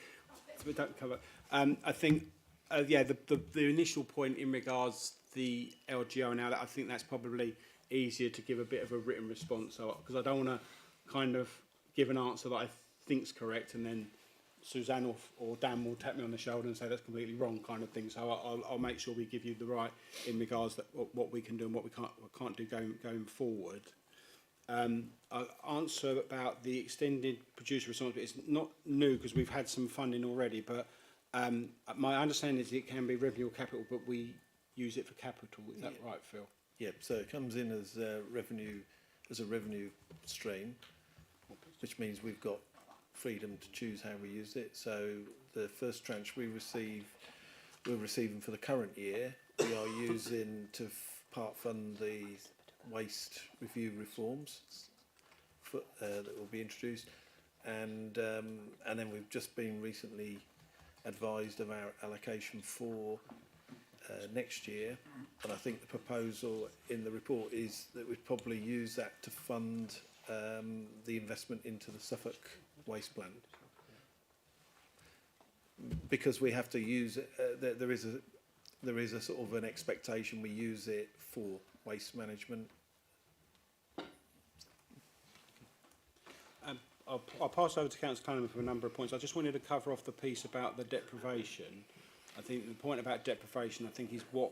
we don't cover. I think, the initial point in regards to the LGO now, I think that's probably easier to give a bit of a written response, because I don't want to kind of give an answer that I think's correct and then Suzanne or Dan will tap me on the shoulder and say that's completely wrong kind of thing. So I'll make sure we give you the right in regards to what we can do and what we can't do going forward. I'll answer about the extended producer responsibility. It's not new because we've had some funding already, but my understanding is it can be revenue or capital, but we use it for capital. Is that right, Phil? Yeah, so it comes in as revenue, as a revenue stream, which means we've got freedom to choose how we use it. So the first tranche we're receiving for the current year, we are using to part fund the waste review reforms that will be introduced, and then we've just been recently advised of our allocation for next year, and I think the proposal in the report is that we'd probably use that to fund the investment into the Suffolk waste plant, because we have to use it. There is a sort of an expectation we use it for waste management. I'll pass over to Councillor Cunningham for a number of points. I just wanted to cover off the piece about the deprivation. I think the point about deprivation, I think, is what,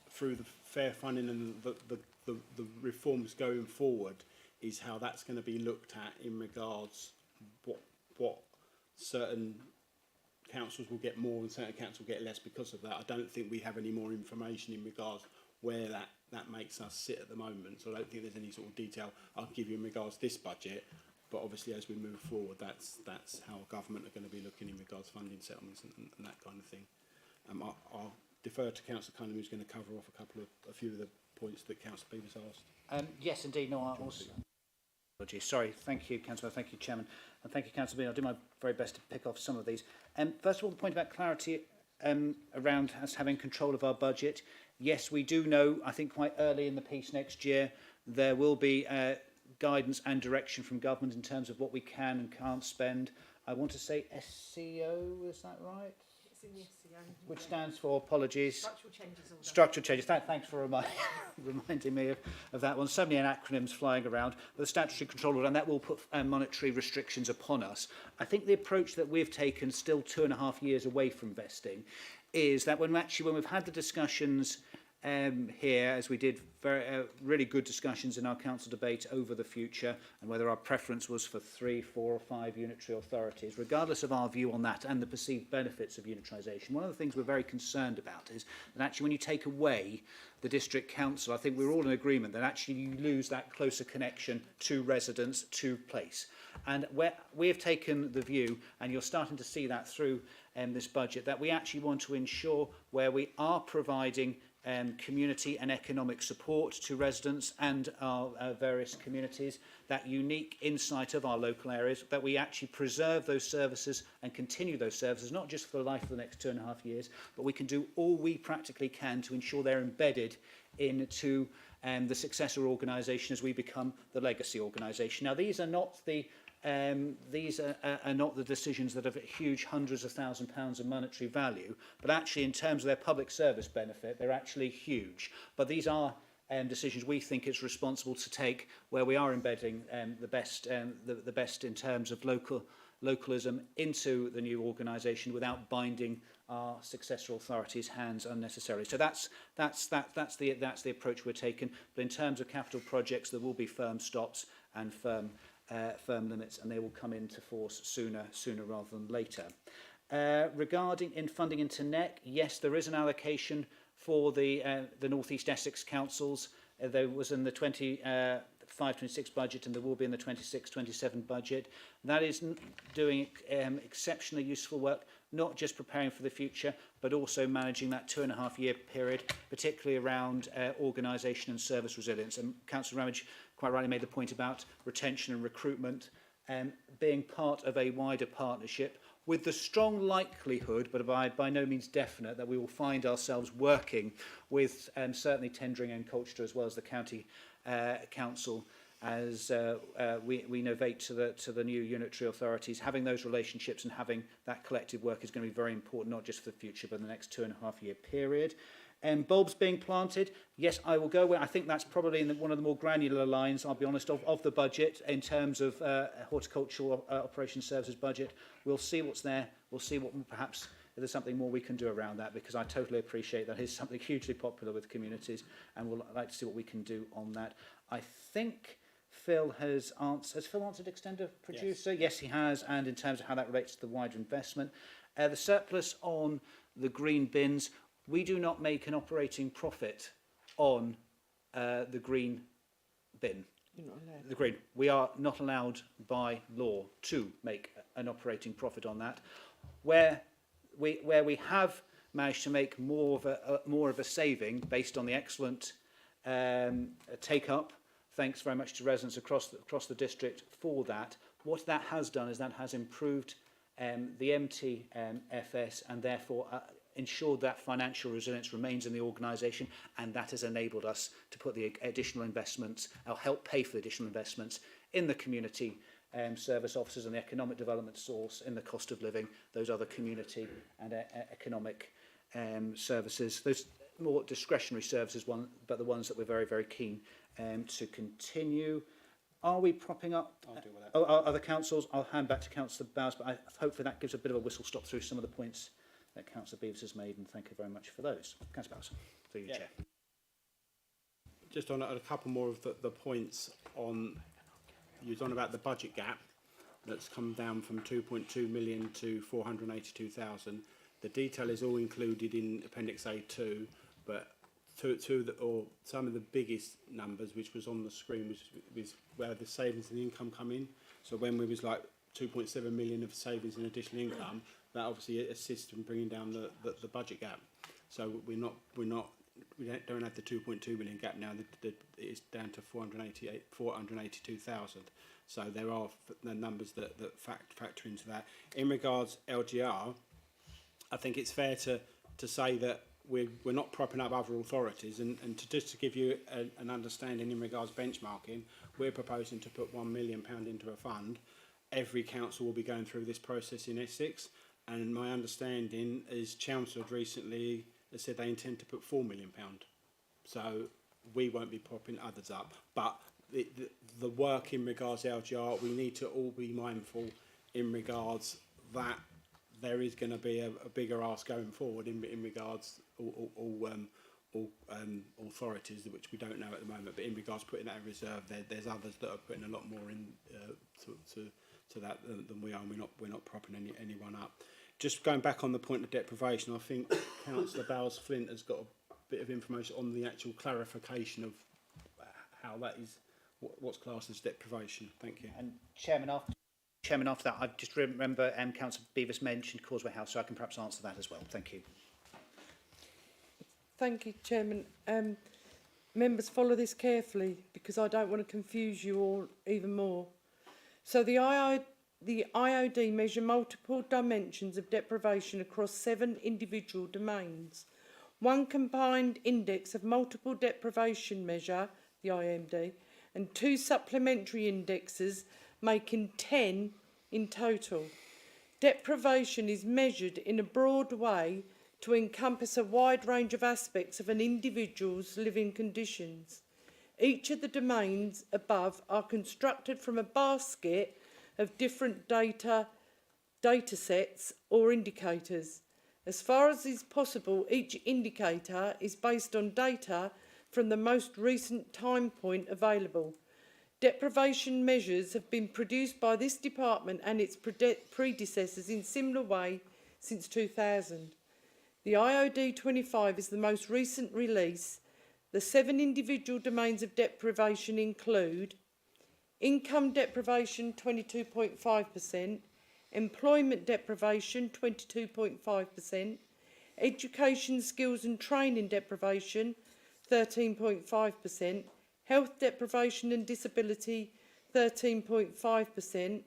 through the fair funding and the reforms going forward, is how that's going to be looked at in regards what certain councils will get more and certain councils will get less because of that. I don't think we have any more information in regards where that makes us sit at the moment. So I don't think there's any sort of detail I'll give you in regards to this budget. But obviously, as we move forward, that's how government are going to be looking in regards to funding settlements and that kind of thing. I'll defer to Councillor Cunningham, who's going to cover off a few of the points that Councillor Beavers asked. Yes, indeed. No, I also. Apologies. Sorry. Thank you, Councillor. Thank you, Chairman. And thank you, Councillor Bean. I'll do my very best to pick off some of these. First of all, the point about clarity around us having control of our budget. Yes, we do know, I think quite early in the piece next year, there will be guidance and direction from government in terms of what we can and can't spend. I want to say SCO, is that right? It's in the SCO. Which stands for, apologies, Structural changes order. Structural changes. Thanks for reminding me of that one. So many acronyms flying around. But the statutory control order, and that will put monetary restrictions upon us. I think the approach that we've taken, still 2.5 years away from vesting, is that when we've had the discussions here, as we did really good discussions in our council debate over the future and whether our preference was for 3, 4 or 5 unitary authorities, regardless of our view on that and the perceived benefits of unitarisation, one of the things we're very concerned about is that actually when you take away the district council, I think we're all in agreement that actually you lose that closer connection to residents, to place. And where we have taken the view, and you're starting to see that through this budget, that we actually want to ensure where we are providing community and economic support to residents and our various communities, that unique insight of our local areas, that we actually preserve those services and continue those services, not just for the life of the next 2.5 years, but we can do all we practically can to ensure they're embedded into the successor organisation as we become the legacy organisation. Now, these are not the decisions that have huge hundreds of £1,000s of monetary value, but actually in terms of their public service benefit, they're actually huge. But these are decisions we think it's responsible to take where we are embedding the best in terms of localism into the new organisation without binding our successor authorities' hands unnecessarily. So that's the approach we're taking. But in terms of capital projects, there will be firm stops and firm limits, and they will come into force sooner rather than later. Regarding funding into NEC, yes, there is an allocation for the North East Essex councils. There was in the 25-26 budget, and there will be in the 26-27 budget. That is doing exceptionally useful work, not just preparing for the future, but also managing that 2.5-year period, particularly around organisation and service resilience. And Councillor Ramage quite rightly made the point about retention and recruitment being part of a wider partnership, with the strong likelihood, but by no means definite, that we will find ourselves working with certainly Tendring and Colchester as well as the county council as we innovate to the new unitary authorities. Having those relationships and having that collective work is going to be very important, not just for the future, but the next 2.5-year period. Bulbs being planted, yes, I will go where I think that's probably in one of the more granular lines, I'll be honest, of the budget in terms of horticultural operations services budget. We'll see what's there. We'll see what perhaps if there's something more we can do around that, because I totally appreciate that is something hugely popular with communities, and we'll like to see what we can do on that. I think Phil has answered extended producer? Yes, he has, and in terms of how that relates to the wider investment. The surplus on the green bins, we do not make an operating profit on the green bin. You're not allowed. The green. We are not allowed by law to make an operating profit on that. Where we have managed to make more of a saving based on the excellent take-up, thanks very much to residents across the district for that. What that has done is that has improved the MTFS and therefore ensured that financial resilience remains in the organisation, and that has enabled us to put the additional investments, or help pay for the additional investments in the community service officers and the economic development source, in the cost of living, those other community and economic services, those more discretionary services, but the ones that we're very, very keen to continue. Are we propping up other councils? I'll hand back to Councillor Bowes, but hopefully that gives a bit of a whistle-stop through some of the points that Councillor Beeves has made, and thank you very much for those. Councillor Bowes, through you, Chair. Just on a couple more of the points on, you was on about the budget gap that's come down from 2.2 million to 482,000. The detail is all included in Appendix A2, but some of the biggest numbers, which was on the screen, was where the savings and income come in. So when we was like 2.7 million of savings and additional income, that obviously assists in bringing down the budget gap. So we don't have the 2.2 million gap now. It's down to 482,000. So there are the numbers that factor into that. In regards LGR, I think it's fair to say that we're not propping up other authorities, and just to give you an understanding in regards benchmarking, we're proposing to put £1 million into a fund. Every council will be going through this process in Essex, and my understanding is Chelmsford recently has said they intend to put £4 million. So we won't be propping others up, but the work in regards to LGR, we need to all be mindful in regards that there is going to be a bigger ask going forward in regards all all authorities, which we don't know at the moment. But in regards to putting that in reserve, there's others that are putting a lot more in to that than we are. And we're not propping anyone up. Just going back on the point of deprivation, I think Councillor Bowles-Flint has got a bit of information on the actual clarification of how that is, what's classed as deprivation. Thank you. And Chairman, after that, I just remember Councillor Bevis mentioned Causeway House, so I can perhaps answer that as well. Thank you. Thank you, Chairman. Members, follow this carefully because I don't want to confuse you all even more. So the IOD measure multiple dimensions of deprivation across 7 individual domains. One combined index of multiple deprivation measure, the IMD, and 2 supplementary indexes, making 10 in total. Deprivation is measured in a broad way to encompass a wide range of aspects of an individual's living conditions. Each of the domains above are constructed from a basket of different data sets or indicators. As far as is possible, each indicator is based on data from the most recent time point available. Deprivation measures have been produced by this department and its predecessors in similar way since 2000. The IOD 25 is the most recent release. The 7 individual domains of deprivation include income deprivation 22.5%, employment deprivation 22.5%, education, skills and training deprivation 13.5%, health deprivation and disability 13.5%,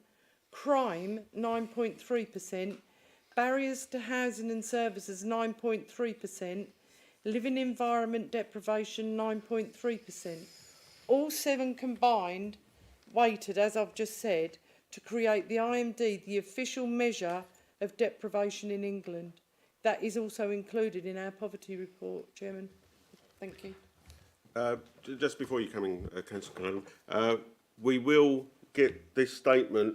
crime 9.3%, barriers to housing and services 9.3%, living environment deprivation 9.3%. All 7 combined, weighted as I've just said, to create the IMD, the official measure of deprivation in England. That is also included in our poverty report, Chairman. Thank you. Just before you come in, Councillor Cullen, we will get this statement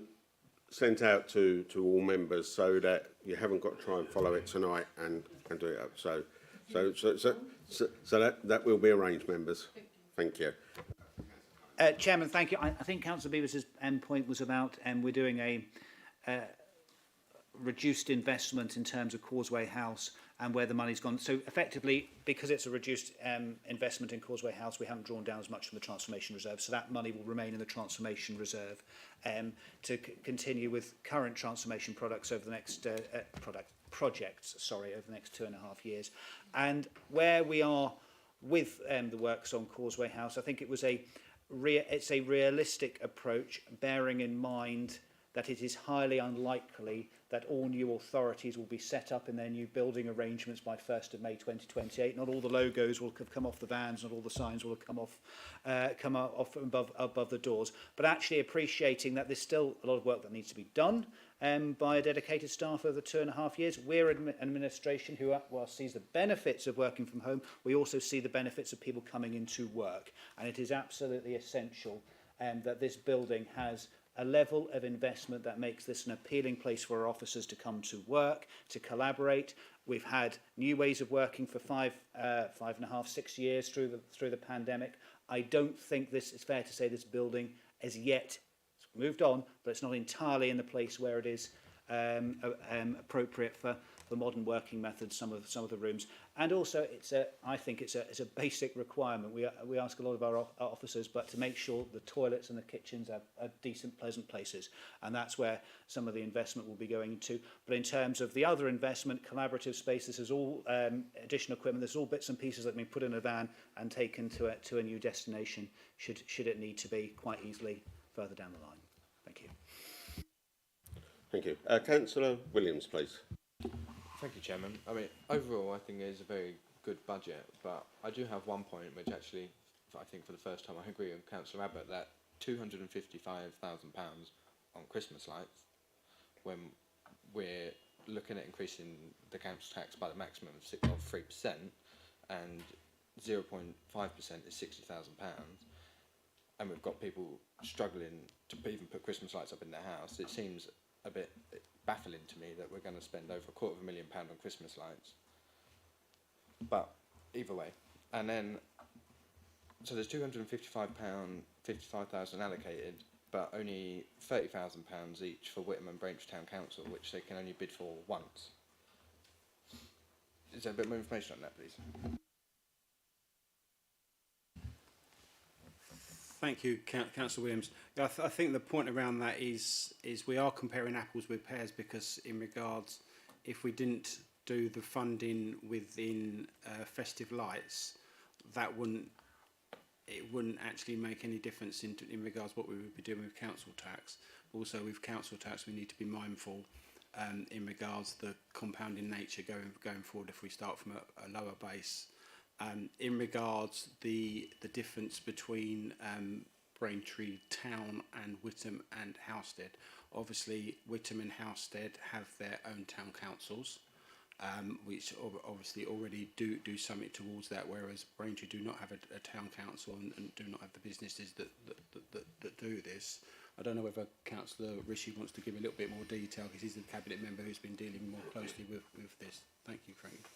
sent out to all members so that you haven't got to try and follow it tonight and do it up. So that will be arranged, members. Thank you. Chairman, thank you. I think Councillor Bevis's point was about we're doing a reduced investment in terms of Causeway House and where the money's gone. So effectively, because it's a reduced investment in Causeway House, we haven't drawn down as much from the Transformation Reserve. So that money will remain in the Transformation Reserve to continue with current transformation products over the next projects over the next 2.5 years. And where we are with the works on Causeway House, I think it was it's a realistic approach, bearing in mind that it is highly unlikely that all new authorities will be set up in their new building arrangements by 1st of May 2028. Not all the logos will have come off the vans, not all the signs will have come off above the doors. But actually appreciating that there's still a lot of work that needs to be done by a dedicated staff over the 2.5 years. We're an administration who, while sees the benefits of working from home, we also see the benefits of people coming into work. And it is absolutely essential that this building has a level of investment that makes this an appealing place for our officers to come to work, to collaborate. We've had new ways of working for 5.5, 6 years through the pandemic. I don't think it's fair to say this building as yet moved on, but it's not entirely in the place where it is appropriate for modern working methods, some of the rooms. And also, I think it's a basic requirement. We ask a lot of our officers, but to make sure the toilets and the kitchens are decent, pleasant places. And that's where some of the investment will be going into. But in terms of the other investment, collaborative spaces, there's all additional equipment, there's all bits and pieces that can be put in a van and taken to a new destination, should it need to be, quite easily further down the line. Thank you. Thank you. Councillor Williams, please. Thank you, Chairman. I mean, overall, I think it is a very good budget, but I do have one point which actually, I think for the first time, I agree with Councillor Abbott that £255,000 on Christmas lights, when we're looking at increasing the council tax by the maximum of 3%, and 0.5% is £60,000, and we've got people struggling to even put Christmas lights up in their house, it seems a bit baffling to me that we're going to spend over £250,000 on Christmas lights. But either way, and then so there's £255,000 allocated, but only £30,000 each for Whittam and Braintree Town Council, which they can only bid for once. Is there a bit more information on that, please? Thank you, Councillor Williams. Yeah, I think the point around that is we are comparing apples with pears, because in regards, if we didn't do the funding within festive lights, it wouldn't actually make any difference in regards to what we would be doing with council tax. Also, with council tax, we need to be mindful in regards to the compounding nature going forward if we start from a lower base. In regards the difference between Braintree Town and Whittam and Housestead, obviously Whittam and Housestead have their own town councils, which obviously already do something towards that, whereas Braintree do not have a town council and do not have the businesses that do this. I don't know whether Councillor Rishi wants to give a little bit more detail, because he's the cabinet member who's been dealing more closely with this. Thank you, Frank.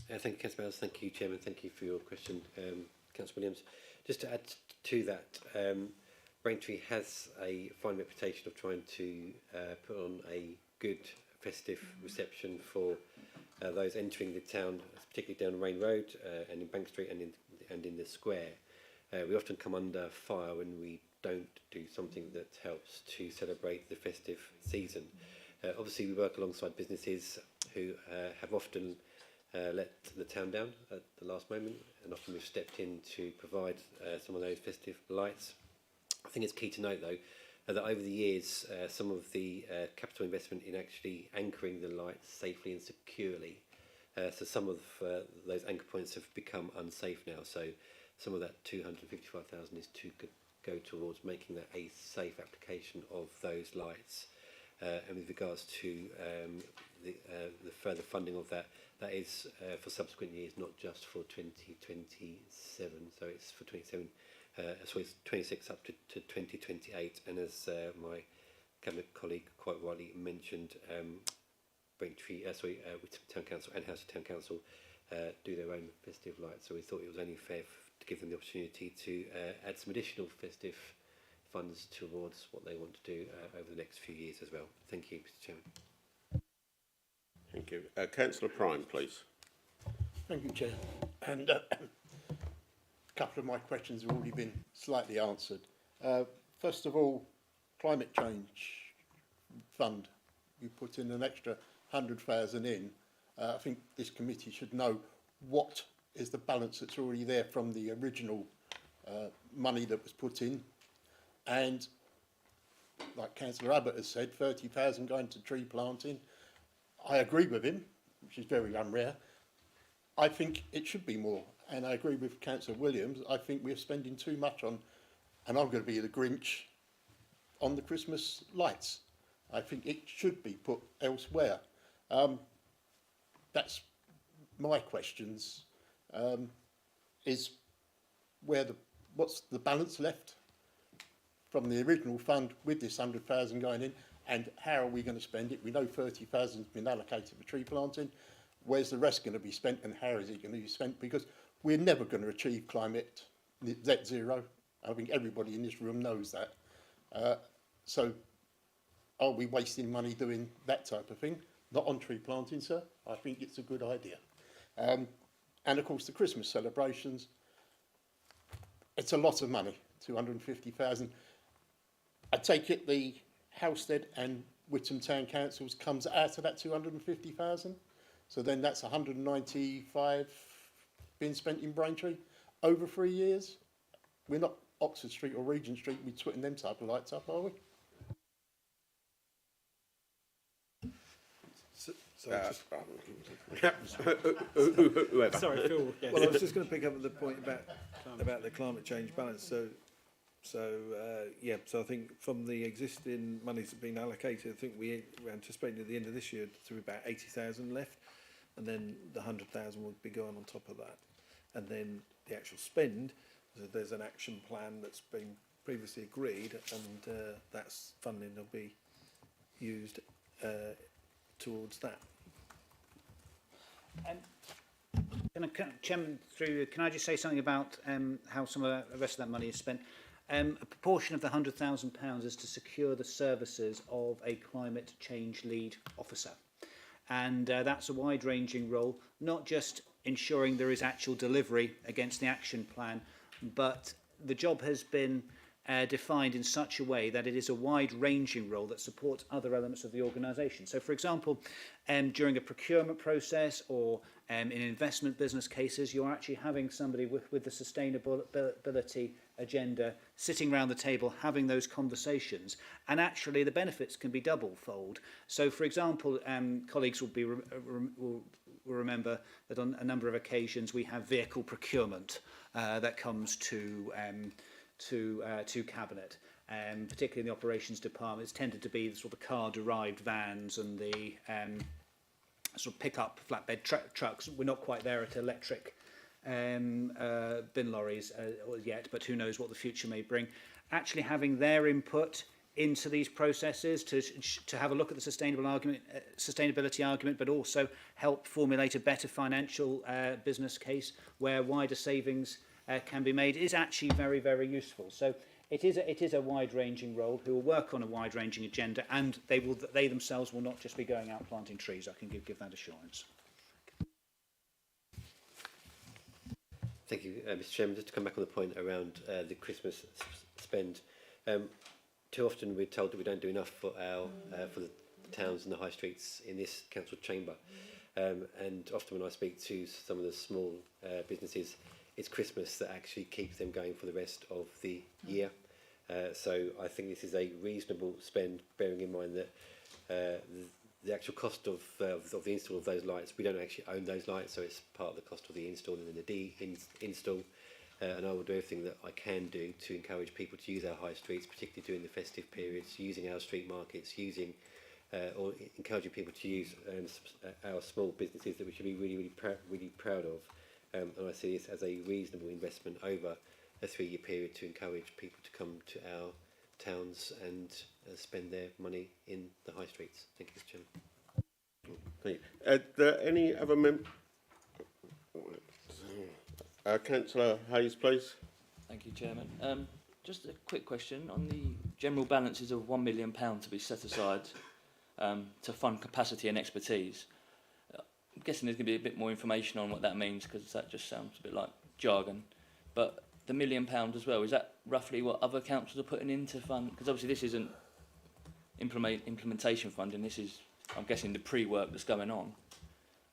Thank you, Councillor Bowles. Thank you, Chairman. Thank you for your question, Councillor Williams. Just to add to that, Braintree has a fine reputation of trying to put on a good festive reception for those entering the town, particularly down Rain Road and in Bank Street and in the square. We often come under fire when we don't do something that helps to celebrate the festive season. Obviously, we work alongside businesses who have often let the town down at the last moment, and often we've stepped in to provide some of those festive lights. I think it's key to note, though, that over the years, some of the capital investment in actually anchoring the lights safely and securely, so some of those anchor points have become unsafe now. So some of that 255,000 is to go towards making that a safe application of those lights. And with regards to the further funding of that, that is for subsequent years, not just for 2027. So it's for 27. So it's 26 up to 2028. And as my cabinet colleague quite rightly mentioned, Braintree, with Town Council and House of Town Council do their own festive lights. So we thought it was only fair to give them the opportunity to add some additional festive funds towards what they want to do over the next few years as well. Thank you, Mr. Chairman. Thank you. Councillor Prime, please. Thank you, Chair. And a couple of my questions have already been slightly answered. First of all, climate change fund. You put in an extra 100,000 in. I think this committee should know what is the balance that's already there from the original money that was put in. And like Councillor Abbott has said, 30,000 going to tree planting. I agree with him, which is very unrare. I think it should be more. And I agree with Councillor Williams. I think we're spending too much on, and I'm going to be the Grinch, on the Christmas lights. I think it should be put elsewhere. That's my questions. Is what's the balance left from the original fund with this 100,000 going in, and how are we going to spend it? We know 30,000 has been allocated for tree planting. Where's the rest going to be spent, and how is it going to be spent? Because we're never going to achieve climate net zero. I think everybody in this room knows that. So are we wasting money doing that type of thing? Not on tree planting, sir. I think it's a good idea. And of course, the Christmas celebrations, it's a lot of money, 250,000. I take it the Housestead and Whittam Town Councils comes out of that 250,000. So then that's 195 being spent in Braintree over 3 years. We're not Oxford Street or Regent Street, we're putting them type of lights up, are we? Whoever. Sorry, Phil. Yes. Well, I was just going to pick up at the point about the climate change balance. So I think from the existing monies that have been allocated, I think we're anticipating at the end of this year to be about 80,000 left, and then the 100,000 would be going on top of that. And then the actual spend, there's an action plan that's been previously agreed, and that's funding will be used towards that. And Chairman, can I just say something about how some of the rest of that money is spent? A proportion of the £100,000 is to secure the services of a climate change lead officer. And that's a wide-ranging role, not just ensuring there is actual delivery against the action plan, but the job has been defined in such a way that it is a wide-ranging role that supports other elements of the organisation. So, for example, during a procurement process or in investment business cases, you're actually having somebody with the sustainability agenda sitting around the table having those conversations, and actually the benefits can be double-fold. So, for example, colleagues will remember that on a number of occasions we have vehicle procurement that comes to Cabinet, particularly in the operations department. It's tended to be the sort of car-derived vans and the sort of pick-up flatbed trucks. We're not quite there at electric bin lorries yet, but who knows what the future may bring. Actually having their input into these processes to have a look at the sustainability argument, but also help formulate a better financial business case where wider savings can be made is actually very, very useful. So it is a wide-ranging role who will work on a wide-ranging agenda, and they themselves will not just be going out planting trees. I can give that assurance. Thank you, Mr. Chairman. Just to come back on the point around the Christmas spend, too often we're told that we don't do enough for the towns and the high streets in this council chamber, and often when I speak to some of the small businesses, it's Christmas that actually keeps them going for the rest of the year. So I think this is a reasonable spend, bearing in mind that the actual cost of the install of those lights, we don't actually own those lights, so it's part of the cost of the install and then the install. And I will do everything that I can do to encourage people to use our high streets, particularly during the festive periods, using our street markets, or encouraging people to use our small businesses that we should be really proud of. And I see this as a reasonable investment over a 3-year period to encourage people to come to our towns and spend their money in the high streets. Thank you, Mr. Chairman. Thank you. Are there any other Councillor Hayes, please. Thank you, Chairman. Just a quick question on the general balances of £1 million to be set aside to fund capacity and expertise. I'm guessing there's going to be a bit more information on what that means, because that just sounds a bit like jargon. But the £1 million as well, is that roughly what other councils are putting in to fund? Because obviously this isn't implementation funding, this is, I'm guessing, the pre-work that's going on.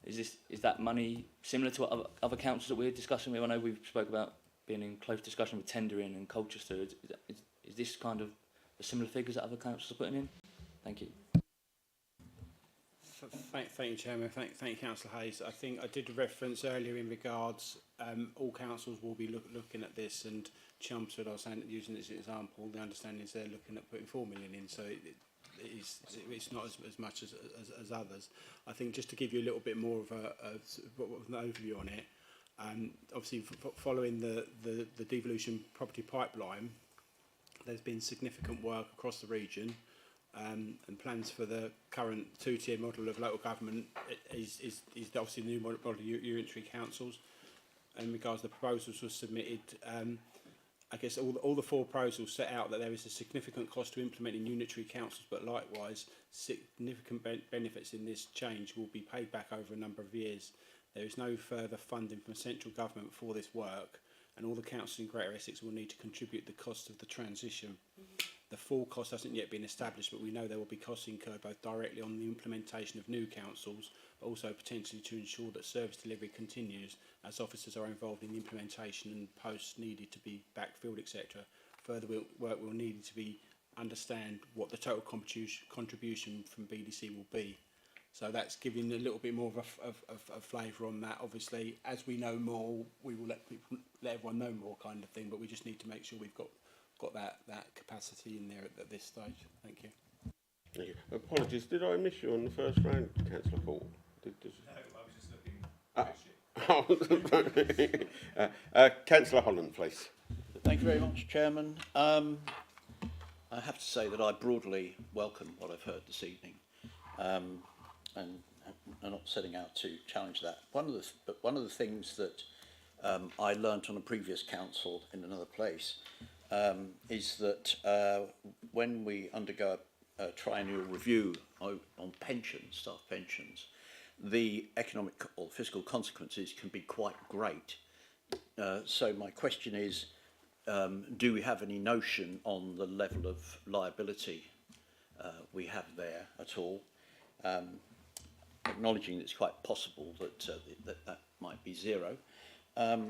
Is that money similar to what other councils that we're discussing with? I know we've spoke about being in close discussion with Tendering and Colchester. Is this kind of the similar figures that other councils are putting in? Thank you. Thank you, Chairman. Thank you, Councillor Hayes. I think I did reference earlier in regards all councils will be looking at this, and Chelmsford, I was saying, using this example, the understanding is they're looking at putting 4 million in, so it's not as much as others. I think just to give you a little bit more of an overview on it, obviously following the devolution property pipeline, there's been significant work across the region, and plans for the current 2-tier model of local government is obviously the new model of unitary councils. In regards to the proposals were submitted, I guess all the 4 proposals set out that there is a significant cost to implementing unitary councils, but likewise significant benefits in this change will be paid back over a number of years. There is no further funding from central government for this work, and all the councils in Greater Essex will need to contribute the cost of the transition. The full cost hasn't yet been established, but we know there will be costs incurred both directly on the implementation of new councils, but also potentially to ensure that service delivery continues as officers are involved in the implementation and posts needed to be backfilled, etc. Further work will need to be understand what the total contribution from BDC will be. So that's giving a little bit more of a flavour on that. Obviously, as we know more, we will let everyone know more, kind of thing. But we just need to make sure we've got that capacity in there at this stage. Thank you. Thank you. Apologies, did I miss you on the first round, Councillor Paul? No, I was just looking. Councillor Holland, please. Thank you very much, Chairman. I have to say that I broadly welcome what I've heard this evening, and are not setting out to challenge that. But one of the things that I learnt on a previous council in another place is that when we undergo a triennial review on pensions, staff pensions, the economic or fiscal consequences can be quite great. So my question is, do we have any notion on the level of liability we have there at all? Acknowledging that it's quite possible that that might be zero. The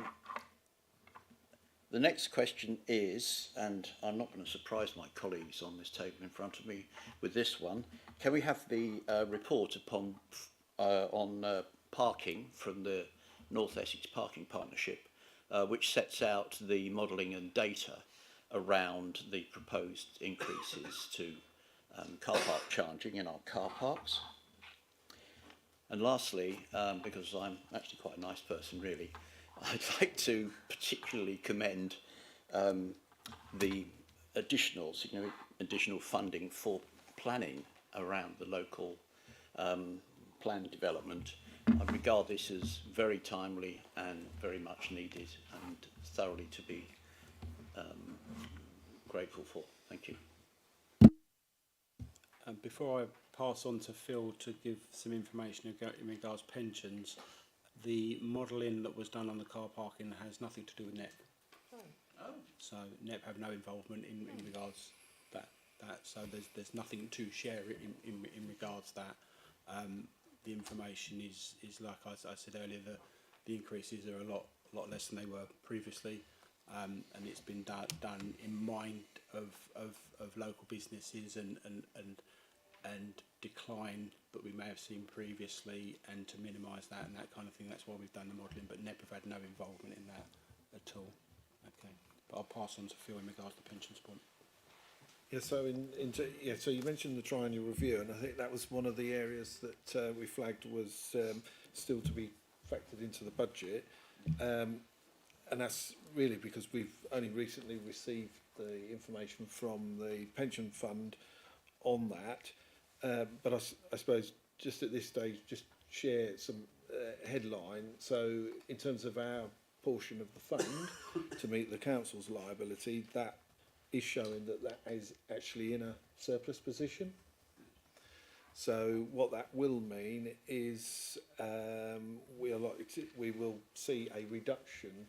next question is, and I'm not going to surprise my colleagues on this table in front of me with this one, can we have the report upon on parking from the North Essex Parking Partnership, which sets out the modelling and data around the proposed increases to car park charging in our car parks? And lastly, because I'm actually quite a nice person really, I'd like to particularly commend the significant additional funding for planning around the local plan development. I regard this as very timely and very much needed and thoroughly to be grateful for. Thank you. Before I pass on to Phil to give some information in regards to pensions, the modelling that was done on the car parking has nothing to do with NEP. So NEP have no involvement in regards that. So there's nothing to share in regards to that. The information is like I said earlier, the increases are a lot less than they were previously, and it's been done in mind of local businesses and decline that we may have seen previously, and to minimise that and that kind of thing. That's why we've done the modelling, but NEP have had no involvement in that at all. Okay, but I'll pass on to Phil in regards to the pensions point. Yeah, so so you mentioned the triennial review, and I think that was one of the areas that we flagged was still to be factored into the budget, and that's really because we've only recently received the information from the pension fund on that. But I suppose just at this stage, just share some headline. So in terms of our portion of the fund to meet the council's liability, that is showing that is actually in a surplus position. So what that will mean is we will see a reduction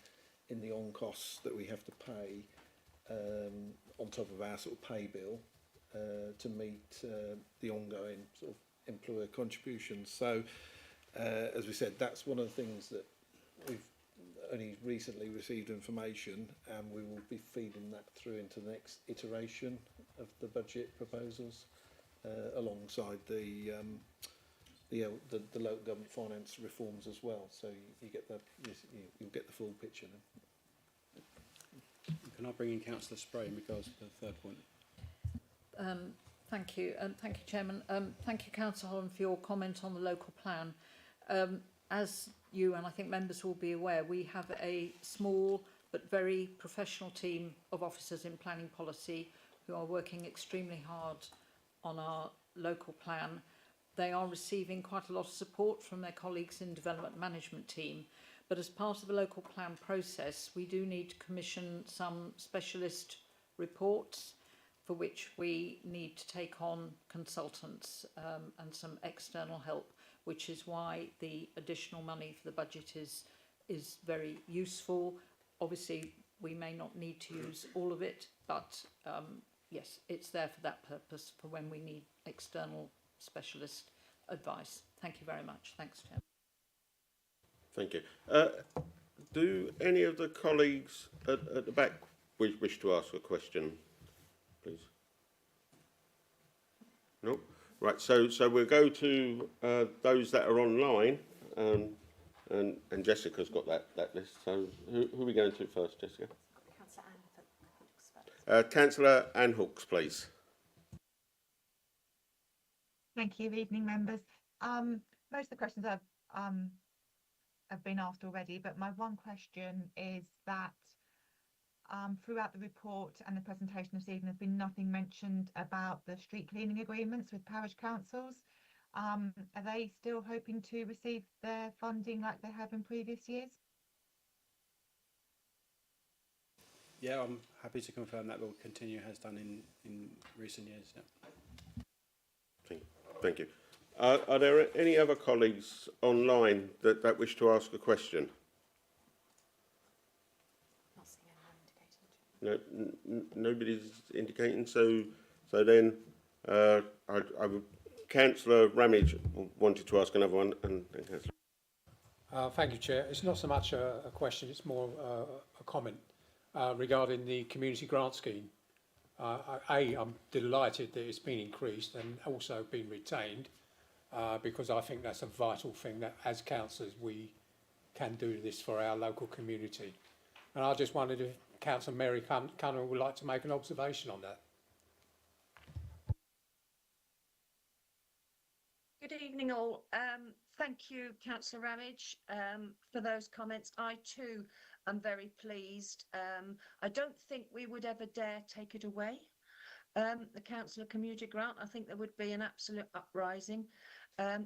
in the on costs that we have to pay on top of our sort of pay bill to meet the ongoing sort of employer contributions. So as we said, that's one of the things that we've only recently received information, and we will be feeding that through into the next iteration of the budget proposals alongside the local government finance reforms as well. So you'll get the full picture then. Can I bring in Councillor Spray in regards to the third point? Thank you, Chairman. Thank you, Councillor Holland, for your comment on the local plan. As you and I think members will be aware, we have a small but very professional team of officers in planning policy who are working extremely hard on our local plan. They are receiving quite a lot of support from their colleagues in development management team, but as part of the local plan process, we do need to commission some specialist reports for which we need to take on consultants and some external help, which is why the additional money for the budget is very useful. Obviously, we may not need to use all of it, but yes, it's there for that purpose, for when we need external specialist advice. Thank you very much. Thanks, Chair. Thank you. Do any of the colleagues at the back wish to ask a question, please? No? Right, so we'll go to those that are online, and Jessica's got that list. So who are we going to first, Jessica? Councillor Anne Hooks, please. Thank you. Evening, members. Most of the questions have been asked already, but my one question is that throughout the report and the presentation this evening, there's been nothing mentioned about the street cleaning agreements with parish councils. Are they still hoping to receive their funding like they have in previous years? Yeah, I'm happy to confirm that will continue as done in recent years. Yeah. Thank you. Are there any other colleagues online that wish to ask a question? No, nobody's indicating. So then, I would. Councillor Ramage wanted to ask another one, and Councillor. Thank you, Chair. It's not so much a question, it's more a comment regarding the community grant scheme. I'm delighted that it's been increased and also been retained because I think that's a vital thing that as councillors we can do this for our local community. And I just wondered if Councillor Mary Cunningham would like to make an observation on that. Good evening all. Thank you, Councillor Ramage, for those comments. I too am very pleased. I don't think we would ever dare take it away. The Councillor Community Grant, I think there would be an absolute uprising.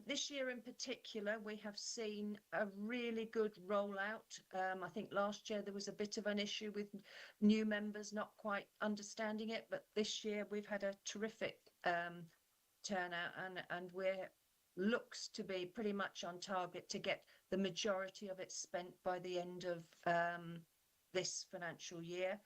This year in particular, we have seen a really good rollout. I think last year there was a bit of an issue with new members not quite understanding it, but this year we've had a terrific turnout and we're looks to be pretty much on target to get the majority of it spent by the end of this financial year.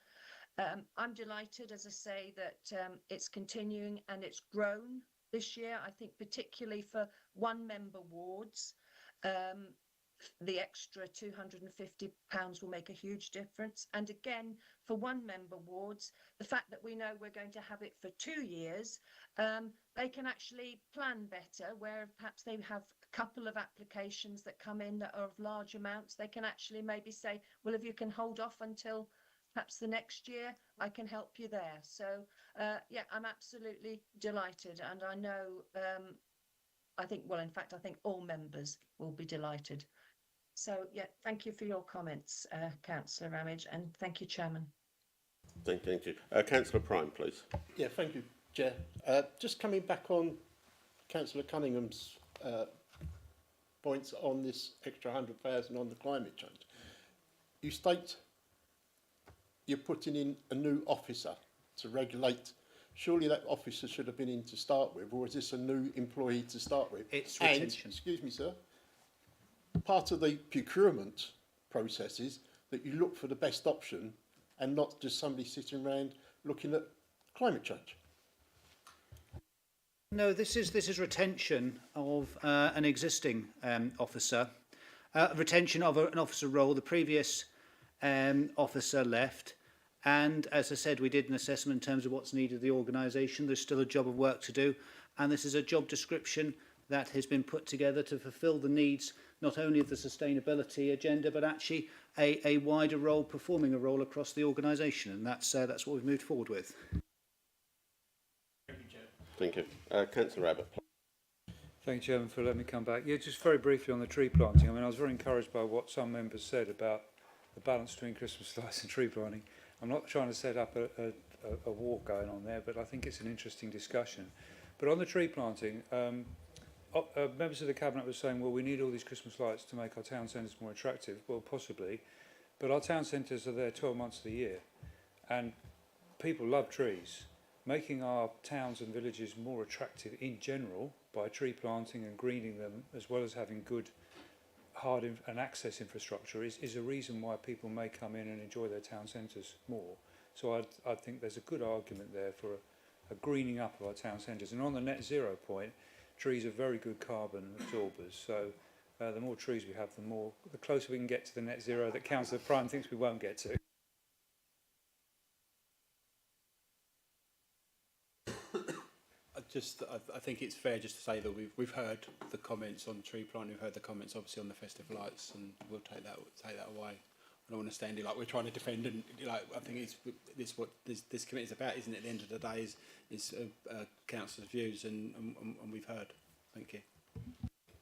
I'm delighted, as I say, that it's continuing and it's grown this year. I think particularly for one-member wards, the extra £250 will make a huge difference. And again, for one-member wards, the fact that we know we're going to have it for 2 years, they can actually plan better, where perhaps they have a couple of applications that come in that are of large amounts. They can actually maybe say, well, if you can hold off until perhaps the next year, I can help you there. So, yeah, I'm absolutely delighted. And I know, I think all members will be delighted. So, yeah, thank you for your comments, Councillor Ramage, and thank you, Chairman. Thank you. Councillor Prime, please. Yeah, thank you, Chair. Just coming back on Councillor Cunningham's points on this extra 100,000 on the climate change. You state you're putting in a new officer to regulate. Surely that officer should have been in to start with, or is this a new employee to start with? It's retention. And, excuse me, sir, part of the procurement process is that you look for the best option and not just somebody sitting around looking at climate change. No, this is retention of an existing officer, retention of an officer role. The previous officer left, and as I said, we did an assessment in terms of what's needed of the organisation. There's still a job of work to do, and this is a job description that has been put together to fulfil the needs not only of the sustainability agenda, but actually a wider role, performing a role across the organisation, and that's what we've moved forward with. Thank you. Councillor Abbott. Thank you, Chairman, for letting me come back. Yeah, just very briefly on the tree planting. I mean, I was very encouraged by what some members said about the balance between Christmas lights and tree planting. I'm not trying to set up a war going on there, but I think it's an interesting discussion. But on the tree planting, members of the Cabinet were saying, well, we need all these Christmas lights to make our town centres more attractive. Well, possibly. But our town centres are there 12 months of the year. And people love trees. Making our towns and villages more attractive in general by tree planting and greening them, as well as having good hard and access infrastructure, is a reason why people may come in and enjoy their town centres more. So I think there's a good argument there for a greening up of our town centres. And on the net zero point, trees are very good carbon absorbers. So the more trees we have, the closer we can get to the net zero that Councillor Prime thinks we won't get to. I think it's fair just to say that we've heard the comments on tree planting, we've heard the comments obviously on the festive lights, and we'll take that away. I don't want to stand here like we're trying to defend, and like I think it's what this committee is about, isn't it? At the end of the day, is councillors' views, and we've heard. Thank you.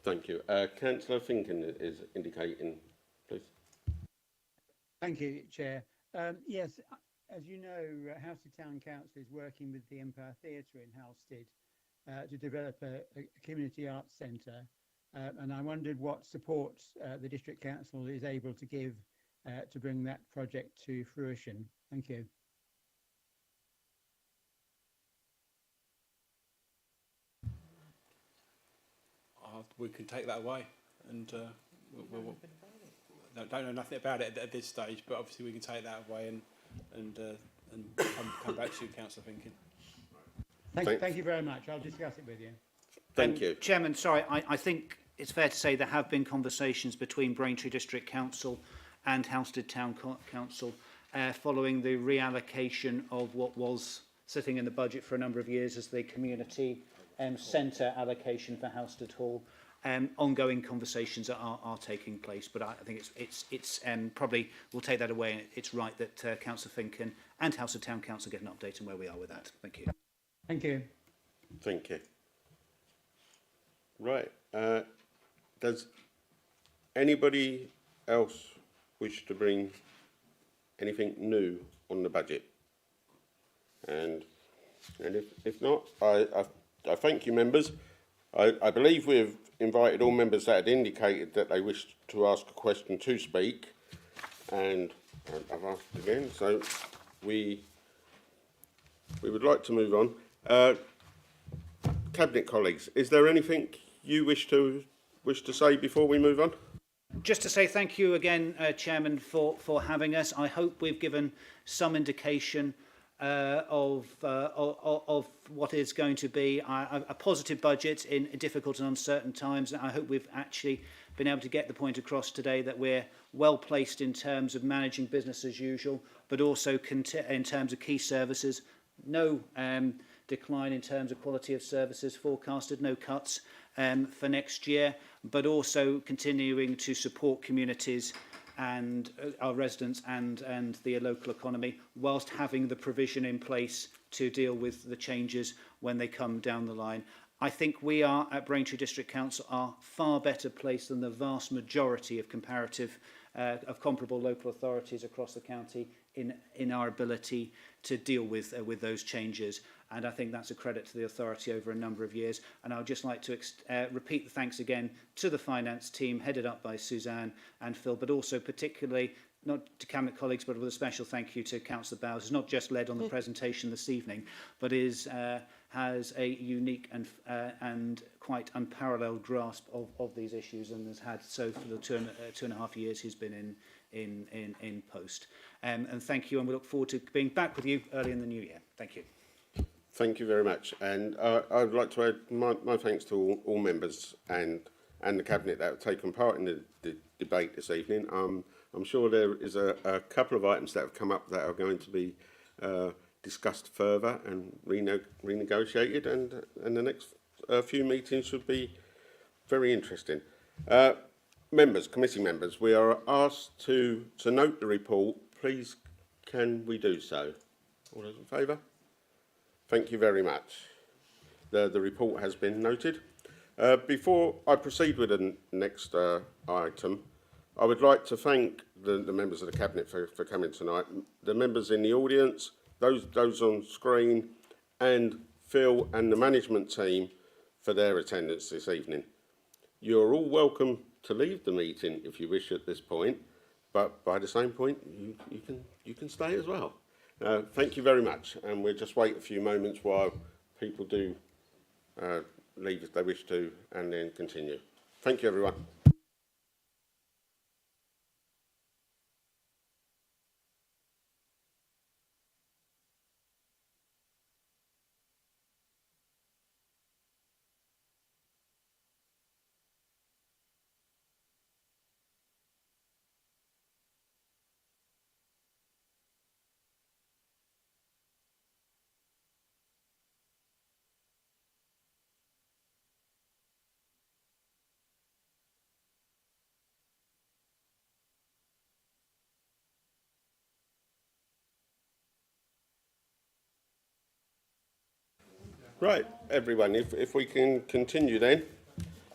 Thank you. Councillor Finken is indicating, please. Thank you, Chair. Yes, as you know, House of Town Council is working with the Empire Theatre in Halstead to develop a community arts centre, and I wondered what support the District Council is able to give to bring that project to fruition. Thank you. We can take that away, and don't know nothing about it at this stage, but obviously we can take that away and come back to you, Councillor Finkin. Thank you very much. I'll discuss it with you. Thank you. Chairman, sorry, I think it's fair to say there have been conversations between Braintree District Council and Halstead Town Council following the reallocation of what was sitting in the budget for a number of years as the community centre allocation for Halstead Hall. Ongoing conversations are taking place, but I think it's probably we'll take that away. It's right that Councillor Finkin and Halstead Town Council get an update on where we are with that. Thank you. Thank you. Thank you. Right. Does anybody else wish to bring anything new on the budget? And if not, I thank you, members. I believe we've invited all members that had indicated that they wished to ask a question to speak, and I've asked again. So we would like to move on. Cabinet colleagues, is there anything you wish to say before we move on? Just to say thank you again, Chairman, for having us. I hope we've given some indication of what is going to be a positive budget in difficult and uncertain times. I hope we've actually been able to get the point across today that we're well placed in terms of managing business as usual, but also in terms of key services. No decline in terms of quality of services forecasted, no cuts for next year, but also continuing to support communities and our residents and the local economy, whilst having the provision in place to deal with the changes when they come down the line. I think we are at Braintree District Council are far better placed than the vast majority of comparable local authorities across the county in our ability to deal with those changes. And I think that's a credit to the authority over a number of years. And I would just like to repeat the thanks again to the finance team, headed up by Suzanne and Phil, but also particularly, not to Cabinet colleagues, but with a special thank you to Councillor Bowes, who's not just led on the presentation this evening, but has a unique and quite unparalleled grasp of these issues, and has had so for the two and a half years he's been in post. And thank you, and we look forward to being back with you early in the new year. Thank you. Thank you very much. And I would like to add my thanks to all members and the Cabinet that have taken part in the debate this evening. I'm sure there is a couple of items that have come up that are going to be discussed further and renegotiated, and the next few meetings should be very interesting. Members, committee members, we are asked to note the report. Please, can we do so? All those in favour? Thank you very much. The report has been noted. Before I proceed with the next item, I would like to thank the members of the Cabinet for coming tonight, the members in the audience, those on screen, and Phil and the management team for their attendance this evening. You're all welcome to leave the meeting if you wish at this point, but by the same point, you can stay as well. Thank you very much, and we'll just wait a few moments while people do leave if they wish to, and then continue. Thank you, everyone. Right, everyone, if we can continue then,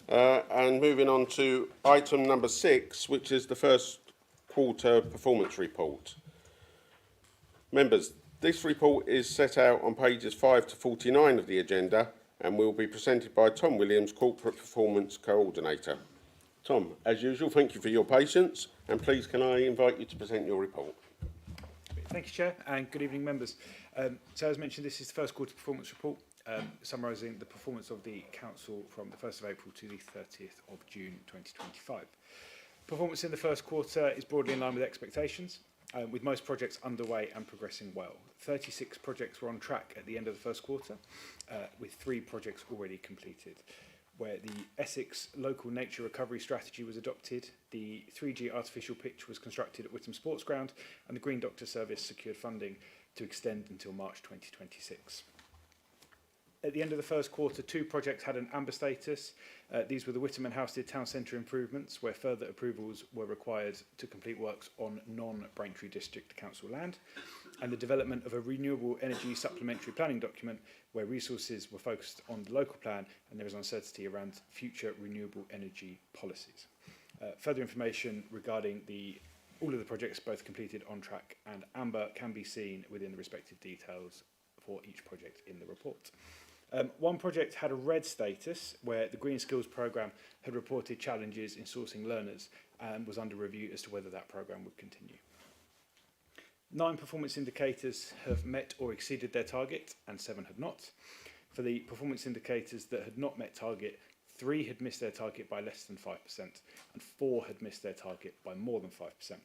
and moving on to item number 6, which is the first quarter performance report. Members, this report is set out on pages 5 to 49 of the agenda and will be presented by Tom Williams, Corporate Performance Coordinator. Tom, as usual, thank you for your patience, and please can I invite you to present your report. Thank you, Chair, and good evening, members. So as mentioned, this is the first quarter performance report, summarising the performance of the Council from the 1st of April to the 30th of June 2025. Performance in the first quarter is broadly in line with expectations, with most projects underway and progressing well. 36 projects were on track at the end of the first quarter, with 3 projects already completed, where the Essex Local Nature Recovery Strategy was adopted, the 3G artificial pitch was constructed at Witham Sports Ground, and the Green Doctor Service secured funding to extend until March 2026. At the end of the first quarter, 2 projects had an amber status. These were the Witham and Housestead Town Centre improvements, where further approvals were required to complete works on non-Braintree District Council land, and the development of a renewable energy supplementary planning document, where resources were focused on the local plan and there is uncertainty around future renewable energy policies. Further information regarding all of the projects, both completed on track and amber, can be seen within the respective details for each project in the report. One project had a red status, where the Green Skills Programme had reported challenges in sourcing learners and was under review as to whether that programme would continue. 9 performance indicators have met or exceeded their target, and 7 had not. For the performance indicators that had not met target, 3 had missed their target by less than 5%, and 4 had missed their target by more than 5%.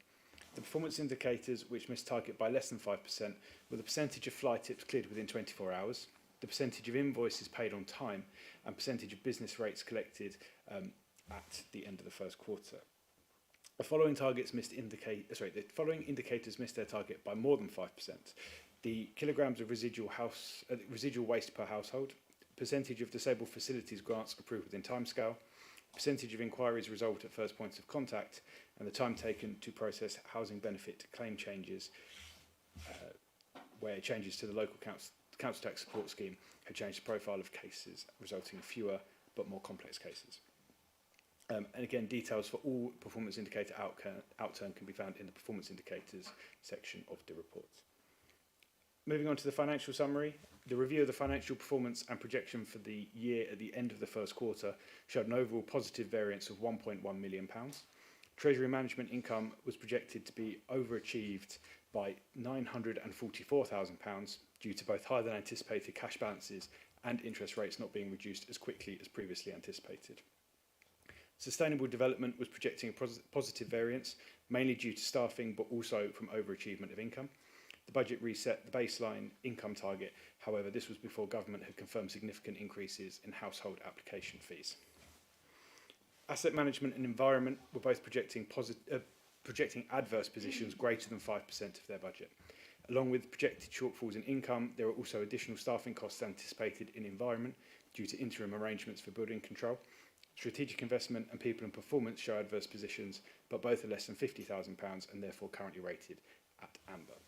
The performance indicators which missed target by less than 5% were the percentage of fly tips cleared within 24 hours, the percentage of invoices paid on time, and percentage of business rates collected at the end of the first quarter. The following indicators missed their target by more than 5%. The kilograms of residual waste per household, percentage of disabled facilities grants approved within timescale, percentage of inquiries resolved at first points of contact, and the time taken to process housing benefit claim changes, where changes to the local council tax support scheme have changed the profile of cases, resulting in fewer but more complex cases. And again, details for all performance indicator outturn can be found in the performance indicators section of the report. Moving on to the financial summary, the review of the financial performance and projection for the year at the end of the first quarter showed an overall positive variance of £1.1 million. Treasury management income was projected to be overachieved by £944,000 due to both higher than anticipated cash balances and interest rates not being reduced as quickly as previously anticipated. Sustainable development was projecting a positive variance, mainly due to staffing, but also from overachievement of income. The budget reset the baseline income target. However, this was before government had confirmed significant increases in household application fees. Asset management and environment were both projecting adverse positions greater than 5% of their budget. Along with projected shortfalls in income, there are also additional staffing costs anticipated in environment due to interim arrangements for building control. Strategic investment and people and performance show adverse positions, but both are less than £50,000 and therefore currently rated at amber.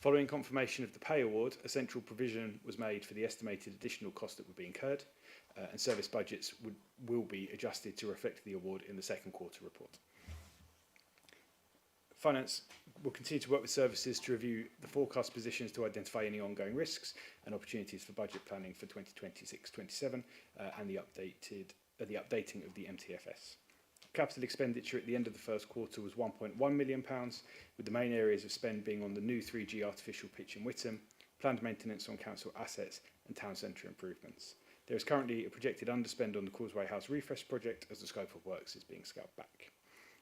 Following confirmation of the pay award, a central provision was made for the estimated additional cost that would be incurred, and service budgets will be adjusted to reflect the award in the second quarter report. Finance will continue to work with services to review the forecast positions to identify any ongoing risks and opportunities for budget planning for 2026-27 and the updating of the MTFS. Capital expenditure at the end of the first quarter was £1.1 million, with the main areas of spend being on the new 3G artificial pitch in Witham, planned maintenance on council assets and town centre improvements. There is currently a projected underspend on the Causeway House refresh project as the scope of works is being scaled back.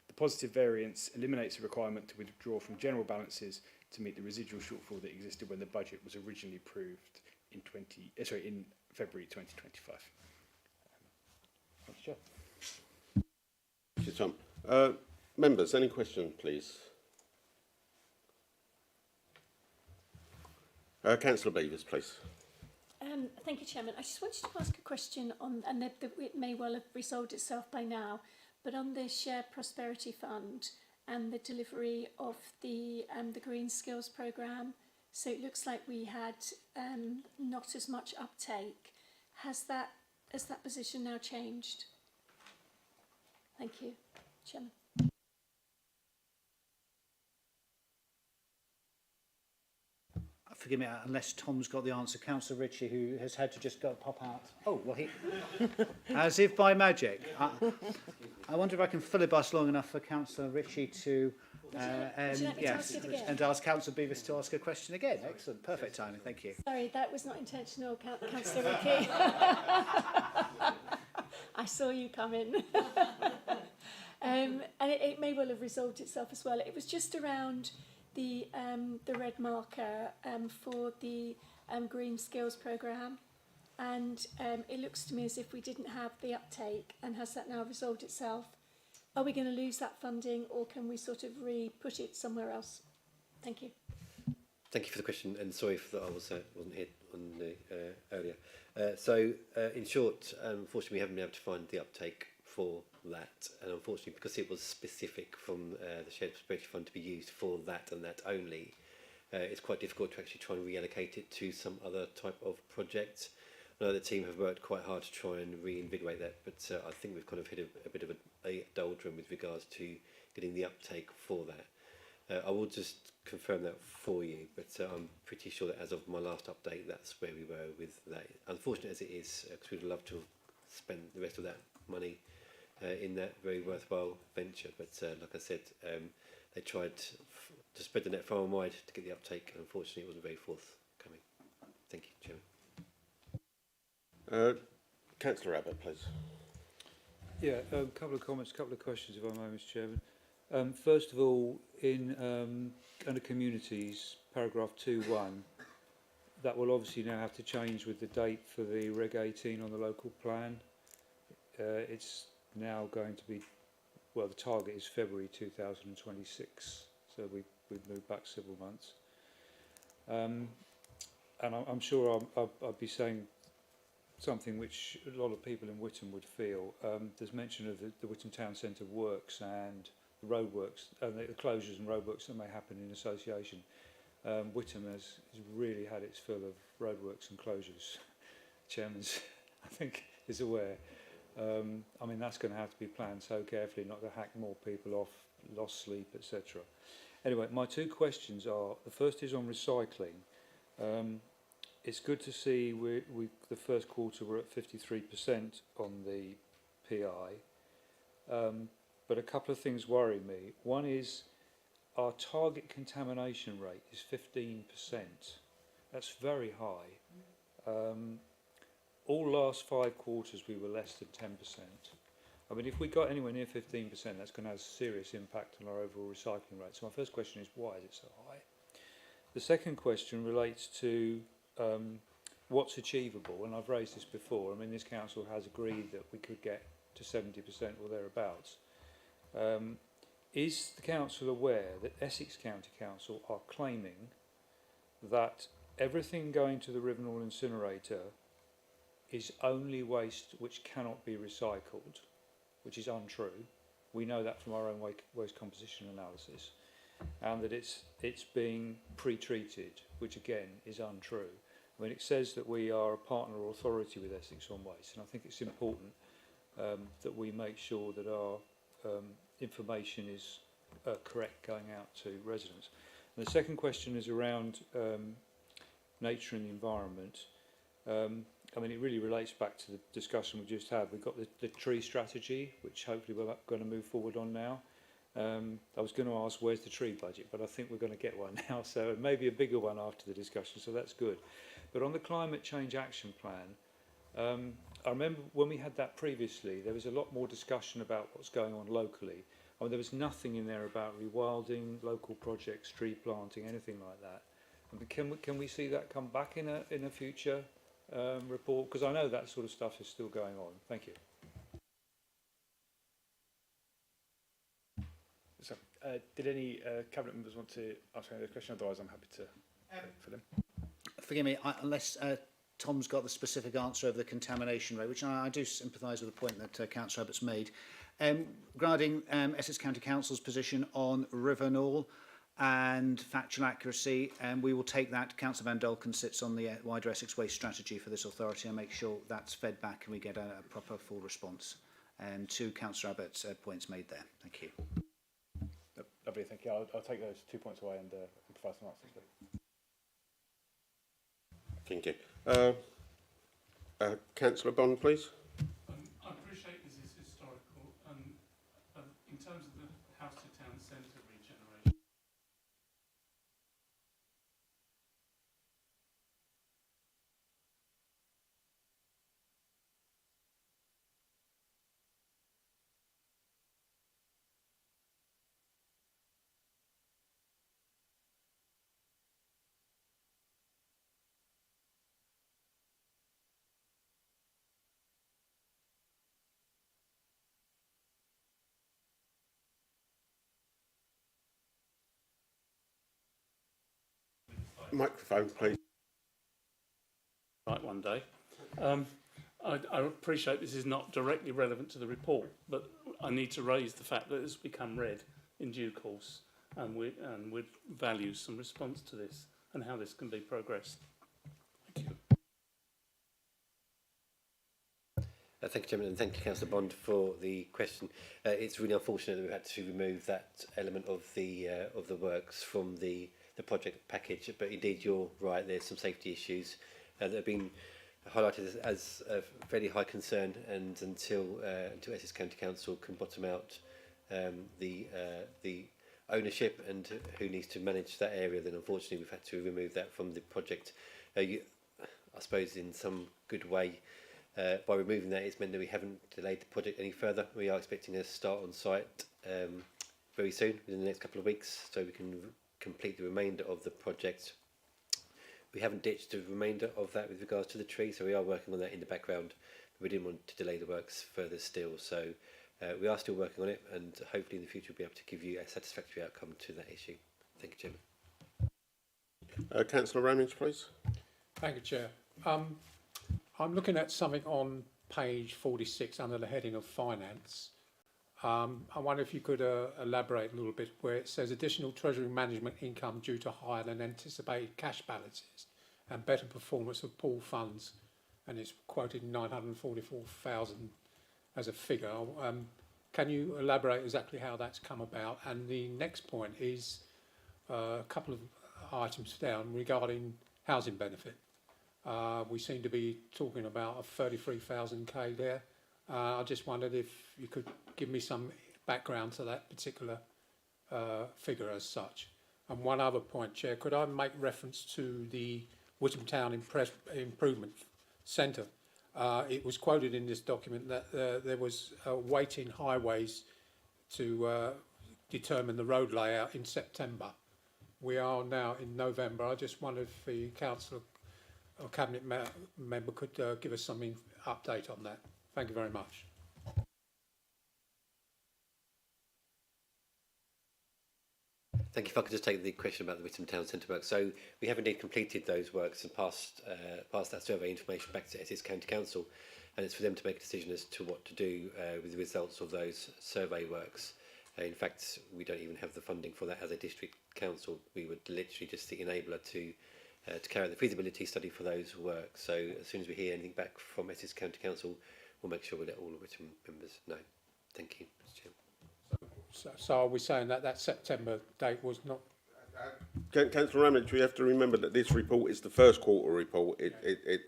The positive variance eliminates the requirement to withdraw from general balances to meet the residual shortfall that existed when the budget was originally approved in February 2025. Thanks, Chair. Thank you, Tom. Members, any questions, please? Councillor Beavers, please. Thank you, Chairman. I just wanted to ask a question on, and it may well have resolved itself by now, but on the Shared Prosperity Fund and the delivery of the Green Skills Programme. So it looks like we had not as much uptake. Has that position now changed? Thank you, Chairman. forgive me, unless Tom's got the answer, Councillor Ritchie, who has had to just go pop out. Oh, well, he, as if by magic. I wonder if I can filibuster long enough for Councillor Ritchie to, Would you like me to ask it again? and ask Councillor Beavis to ask a question again. Excellent, perfect timing, thank you. Sorry, that was not intentional, Councillor Ricky. I saw you come in. And it may well have resolved itself as well. It was just around the red marker for the Green Skills programme. And it looks to me as if we didn't have the uptake. And has that now resolved itself? Are we going to lose that funding, or can we sort of re-put it somewhere else? Thank you. Thank you for the question, and sorry for that I wasn't here on the earlier. In short, unfortunately, we haven't been able to find the uptake for that, and unfortunately, because it was specific from the Shared Prosperity Fund to be used for that and that only, it's quite difficult to actually try and reallocate it to some other type of project. I know the team have worked quite hard to try and reinvigorate that, but I think we've kind of hit a bit of a doldrum with regards to getting the uptake for that. I will just confirm that for you, but I'm pretty sure that as of my last update, that's where we were with that. Unfortunate as it is, because we'd love to have spent the rest of that money in that very worthwhile venture, but like I said, they tried to spread the net far and wide to get the uptake, and unfortunately it wasn't very forthcoming. Thank you, Chairman. Councillor Abbott, please. Yeah, a couple of comments, a couple of questions, if I may, Mr. Chairman. First of all, in under communities, paragraph 2.1, that will obviously now have to change with the date for the Reg 18 on the local plan. It's now going to be, well, the target is February 2026, so we've moved back several months. And I'm sure I'll be saying something which a lot of people in Whittam would feel. There's mention of the Whittam Town Centre works and the roadworks, and the closures and roadworks that may happen in association. Whittam has really had its fill of roadworks and closures. Chairman's, I think, is aware. I mean, that's going to have to be planned so carefully not to hack more people off, lost sleep, etc. Anyway, my two questions are, the first is on recycling. It's good to see the first quarter we're at 53% on the PI, but a couple of things worry me. One is our target contamination rate is 15%. That's very high. All last 5 quarters we were less than 10%. I mean, if we got anywhere near 15%, that's going to have a serious impact on our overall recycling rate. So my first question is, why is it so high? The second question relates to what's achievable, and I've raised this before. I mean, this council has agreed that we could get to 70% or thereabouts. Is the council aware that Essex County Council are claiming that everything going to the Rivenall incinerator is only waste which cannot be recycled, which is untrue? We know that from our own waste composition analysis, and that it's being pre-treated, which again is untrue. I mean, it says that we are a partner or authority with Essex on Waste, and I think it's important that we make sure that our information is correct going out to residents. And the second question is around nature and the environment. I mean, it really relates back to the discussion we just had. We've got the tree strategy, which hopefully we're going to move forward on now. I was going to ask, where's the tree budget? But I think we're going to get one now, so maybe a bigger one after the discussion, so that's good. But on the Climate Change Action Plan, I remember when we had that previously, there was a lot more discussion about what's going on locally. I mean, there was nothing in there about rewilding, local projects, tree planting, anything like that. I mean, can we see that come back in a future report? Because I know that sort of stuff is still going on. Thank you. So, did any cabinet members want to ask any other question? Otherwise, I'm happy to for them. Forgive me, unless Tom's got the specific answer of the contamination rate, which I do sympathise with the point that Councillor Abbott's made. Regarding Essex County Council's position on Rivenall and factual accuracy, we will take that. Councillor Van Dolken sits on the wider Essex Waste strategy for this authority and make sure that's fed back and we get a proper full response to Councillor Abbott's points made there. Thank you. Lovely, thank you. I'll take those 2 points away and provide some answers. Thank you. Councillor Bond, please. I appreciate this is historical, and in terms of the house to town centre regeneration. Microphone, please. Right, one day. I appreciate this is not directly relevant to the report, but I need to raise the fact that it's become read in due course, and we'd value some response to this and how this can be progressed. Thank you. Thank you, Chairman, and thank you, Councillor Bond, for the question. It's really unfortunate that we've had to remove that element of the works from the project package, but indeed you're right, there's some safety issues that have been highlighted as a fairly high concern, and until Essex County Council can bottom out the ownership and who needs to manage that area, then unfortunately we've had to remove that from the project. I suppose in some good way, by removing that, it's meant that we haven't delayed the project any further. We are expecting a start on site very soon, within the next couple of weeks, so we can complete the remainder of the project. We haven't ditched the remainder of that with regards to the tree, so we are working on that in the background. But we didn't want to delay the works further still, so we are still working on it, and hopefully in the future we'll be able to give you a satisfactory outcome to that issue. Thank you, Chairman. Councillor Ramage, please. Thank you, Chair. I'm looking at something on page 46 under the heading of finance. I wonder if you could elaborate a little bit where it says additional treasury management income due to higher than anticipated cash balances and better performance of pool funds, and it's quoted 944,000 as a figure. Can you elaborate exactly how that's come about? And the next point is a couple of items down regarding housing benefit. We seem to be talking about a 33,000k there. I just wondered if you could give me some background to that particular figure as such. And one other point, Chair, could I make reference to the Witham Town Improvement Centre? It was quoted in this document that there was waiting highways to determine the road layout in September. We are now in November. I just wondered if the Council or Cabinet member could give us some update on that. Thank you very much. Thank you. If I could just take the question about the Witham Town Centre work. So we have indeed completed those works and passed that survey information back to Essex County Council, and it's for them to make a decision as to what to do with the results of those survey works. In fact, we don't even have the funding for that as a district council. We would literally just the enabler to carry out the feasibility study for those works. So as soon as we hear anything back from Essex County Council, we'll make sure we let all of Witham members know. Thank you, Mr. Chairman. So are we saying that that September date was not? Councillor Ramage, we have to remember that this report is the first quarter report.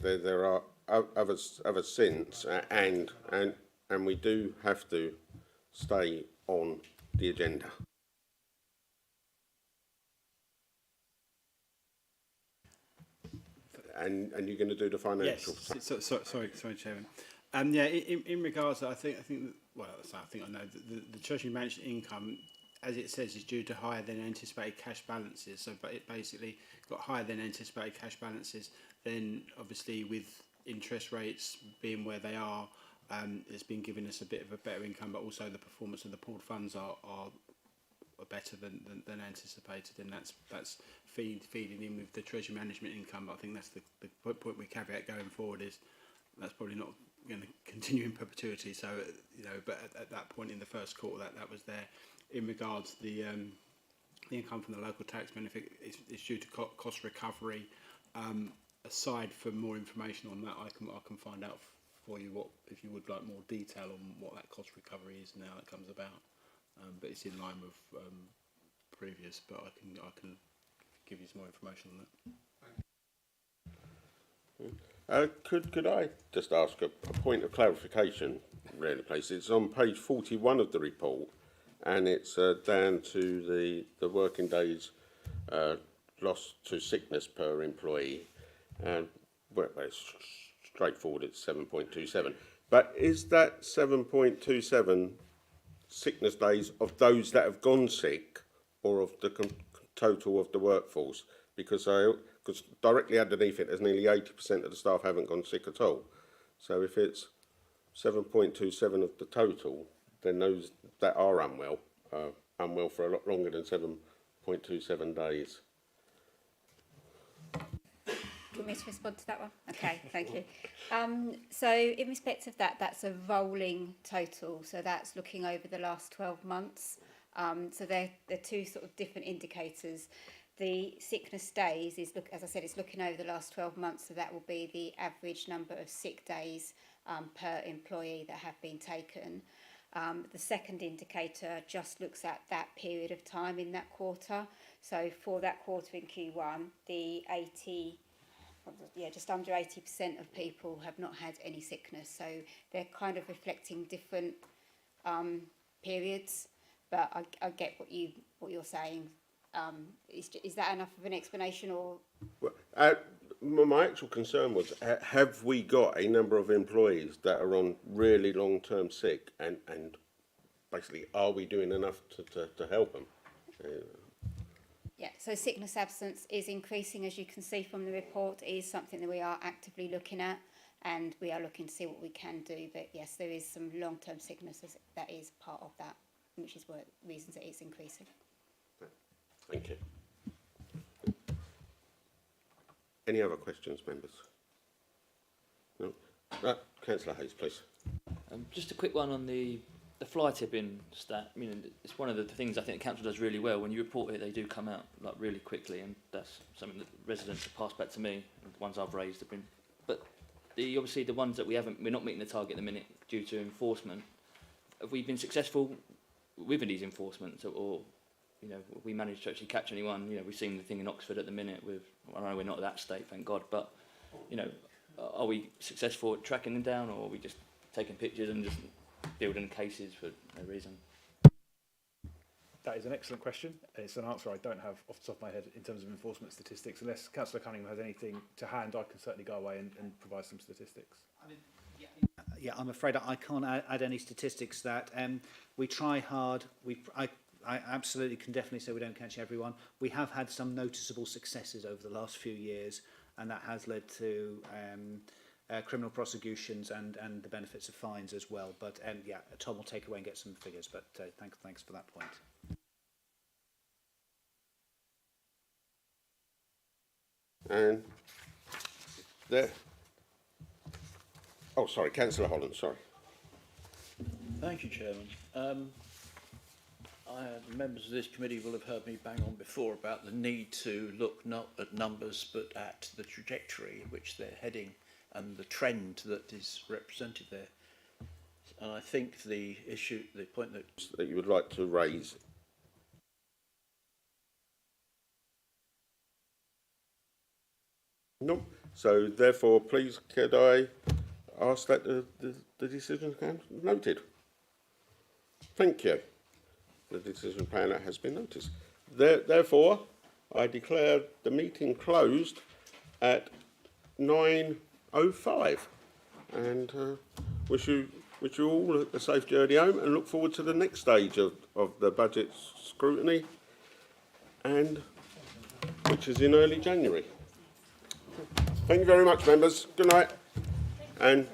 There are others since, and we do have to stay on the agenda. And you're going to do the financial. Yes. Sorry, Chairman. Yeah, in regards, I think I know the Treasury management income, as it says, is due to higher than anticipated cash balances. So, but it basically got higher than anticipated cash balances. Then, obviously, with interest rates being where they are, it's been giving us a bit of a better income. But also, the performance of the pooled funds are better than anticipated, and that's feeding in with the treasury management income. But I think that's the point we caveat going forward is that's probably not going to continue in perpetuity. So but at that point in the first quarter, that was there. In regards to the income from the local tax benefit, it's due to cost recovery. Aside from more information on that, I can find out for you if you would like more detail on what that cost recovery is and how it comes about. But it's in line with previous, but I can give you some more information on that. Could I just ask a point of clarification, really, please? It's on page 41 of the report, and it's down to the working days lost to sickness per employee, and well, it's straightforward, it's 7.27. But is that 7.27 sickness days of those that have gone sick, or of the total of the workforce? Because directly underneath it, there's nearly 80% of the staff haven't gone sick at all. So if it's 7.27 of the total, then those that are unwell for a lot longer than 7.27 days. Do you want me to respond to that one? Okay, thank you. So in respect of that, that's a rolling total. So that's looking over the last 12 months. So they're two sort of different indicators. The sickness days is, as I said, it's looking over the last 12 months. So that will be the average number of sick days per employee that have been taken. The second indicator just looks at that period of time in that quarter. So for that quarter in Q1, just under 80% of people have not had any sickness. So they're kind of reflecting different periods. But I get what you're saying. Is that enough of an explanation, or? Well, my actual concern was: have we got a number of employees that are on really long-term sick, and basically, are we doing enough to help them? Yeah, so sickness absence is increasing, as you can see from the report. It is something that we are actively looking at, and we are looking to see what we can do. But yes, there is some long-term sickness that is part of that, which is one of the reasons that it's increasing. Thank you. Any other questions, members? No? Councillor Hayes, please. Just a quick one on the fly tipping stat. I mean, it's one of the things I think the council does really well. When you report it, they do come out like really quickly, and that's something that residents have passed back to me. And the ones I've raised have been, but obviously the ones that we're not meeting the target at the minute due to enforcement. Have we been successful with these enforcements, or we managed to actually catch anyone? We've seen the thing in Oxford at the minute with, I know we're not at that state, thank God, but, are we successful at tracking them down, or are we just taking pictures and just building cases for no reason? That is an excellent question. It's an answer I don't have off the top of my head in terms of enforcement statistics. Unless Councillor Cunningham has anything to hand, I can certainly go away and provide some statistics. Yeah, I'm afraid I can't add any statistics to that. We try hard. I absolutely can definitely say we don't catch everyone. We have had some noticeable successes over the last few years, and that has led to criminal prosecutions and the benefits of fines as well. But yeah, Tom will take away and get some figures. But thanks for that point. And there. Oh, sorry, Councillor Holland. Sorry. Thank you, Chairman. Members of this committee will have heard me bang on before about the need to look not at numbers but at the trajectory in which they're heading and the trend that is represented there. And I think the point that you would like to raise. No. So therefore, please, could I ask that the decision is noted? Thank you. The decision planner has been noticed. Therefore, I declare the meeting closed at 9:05, and wish you all a safe journey home, and look forward to the next stage of the budget scrutiny, and which is in early January. Thank you very much, members. Good night, and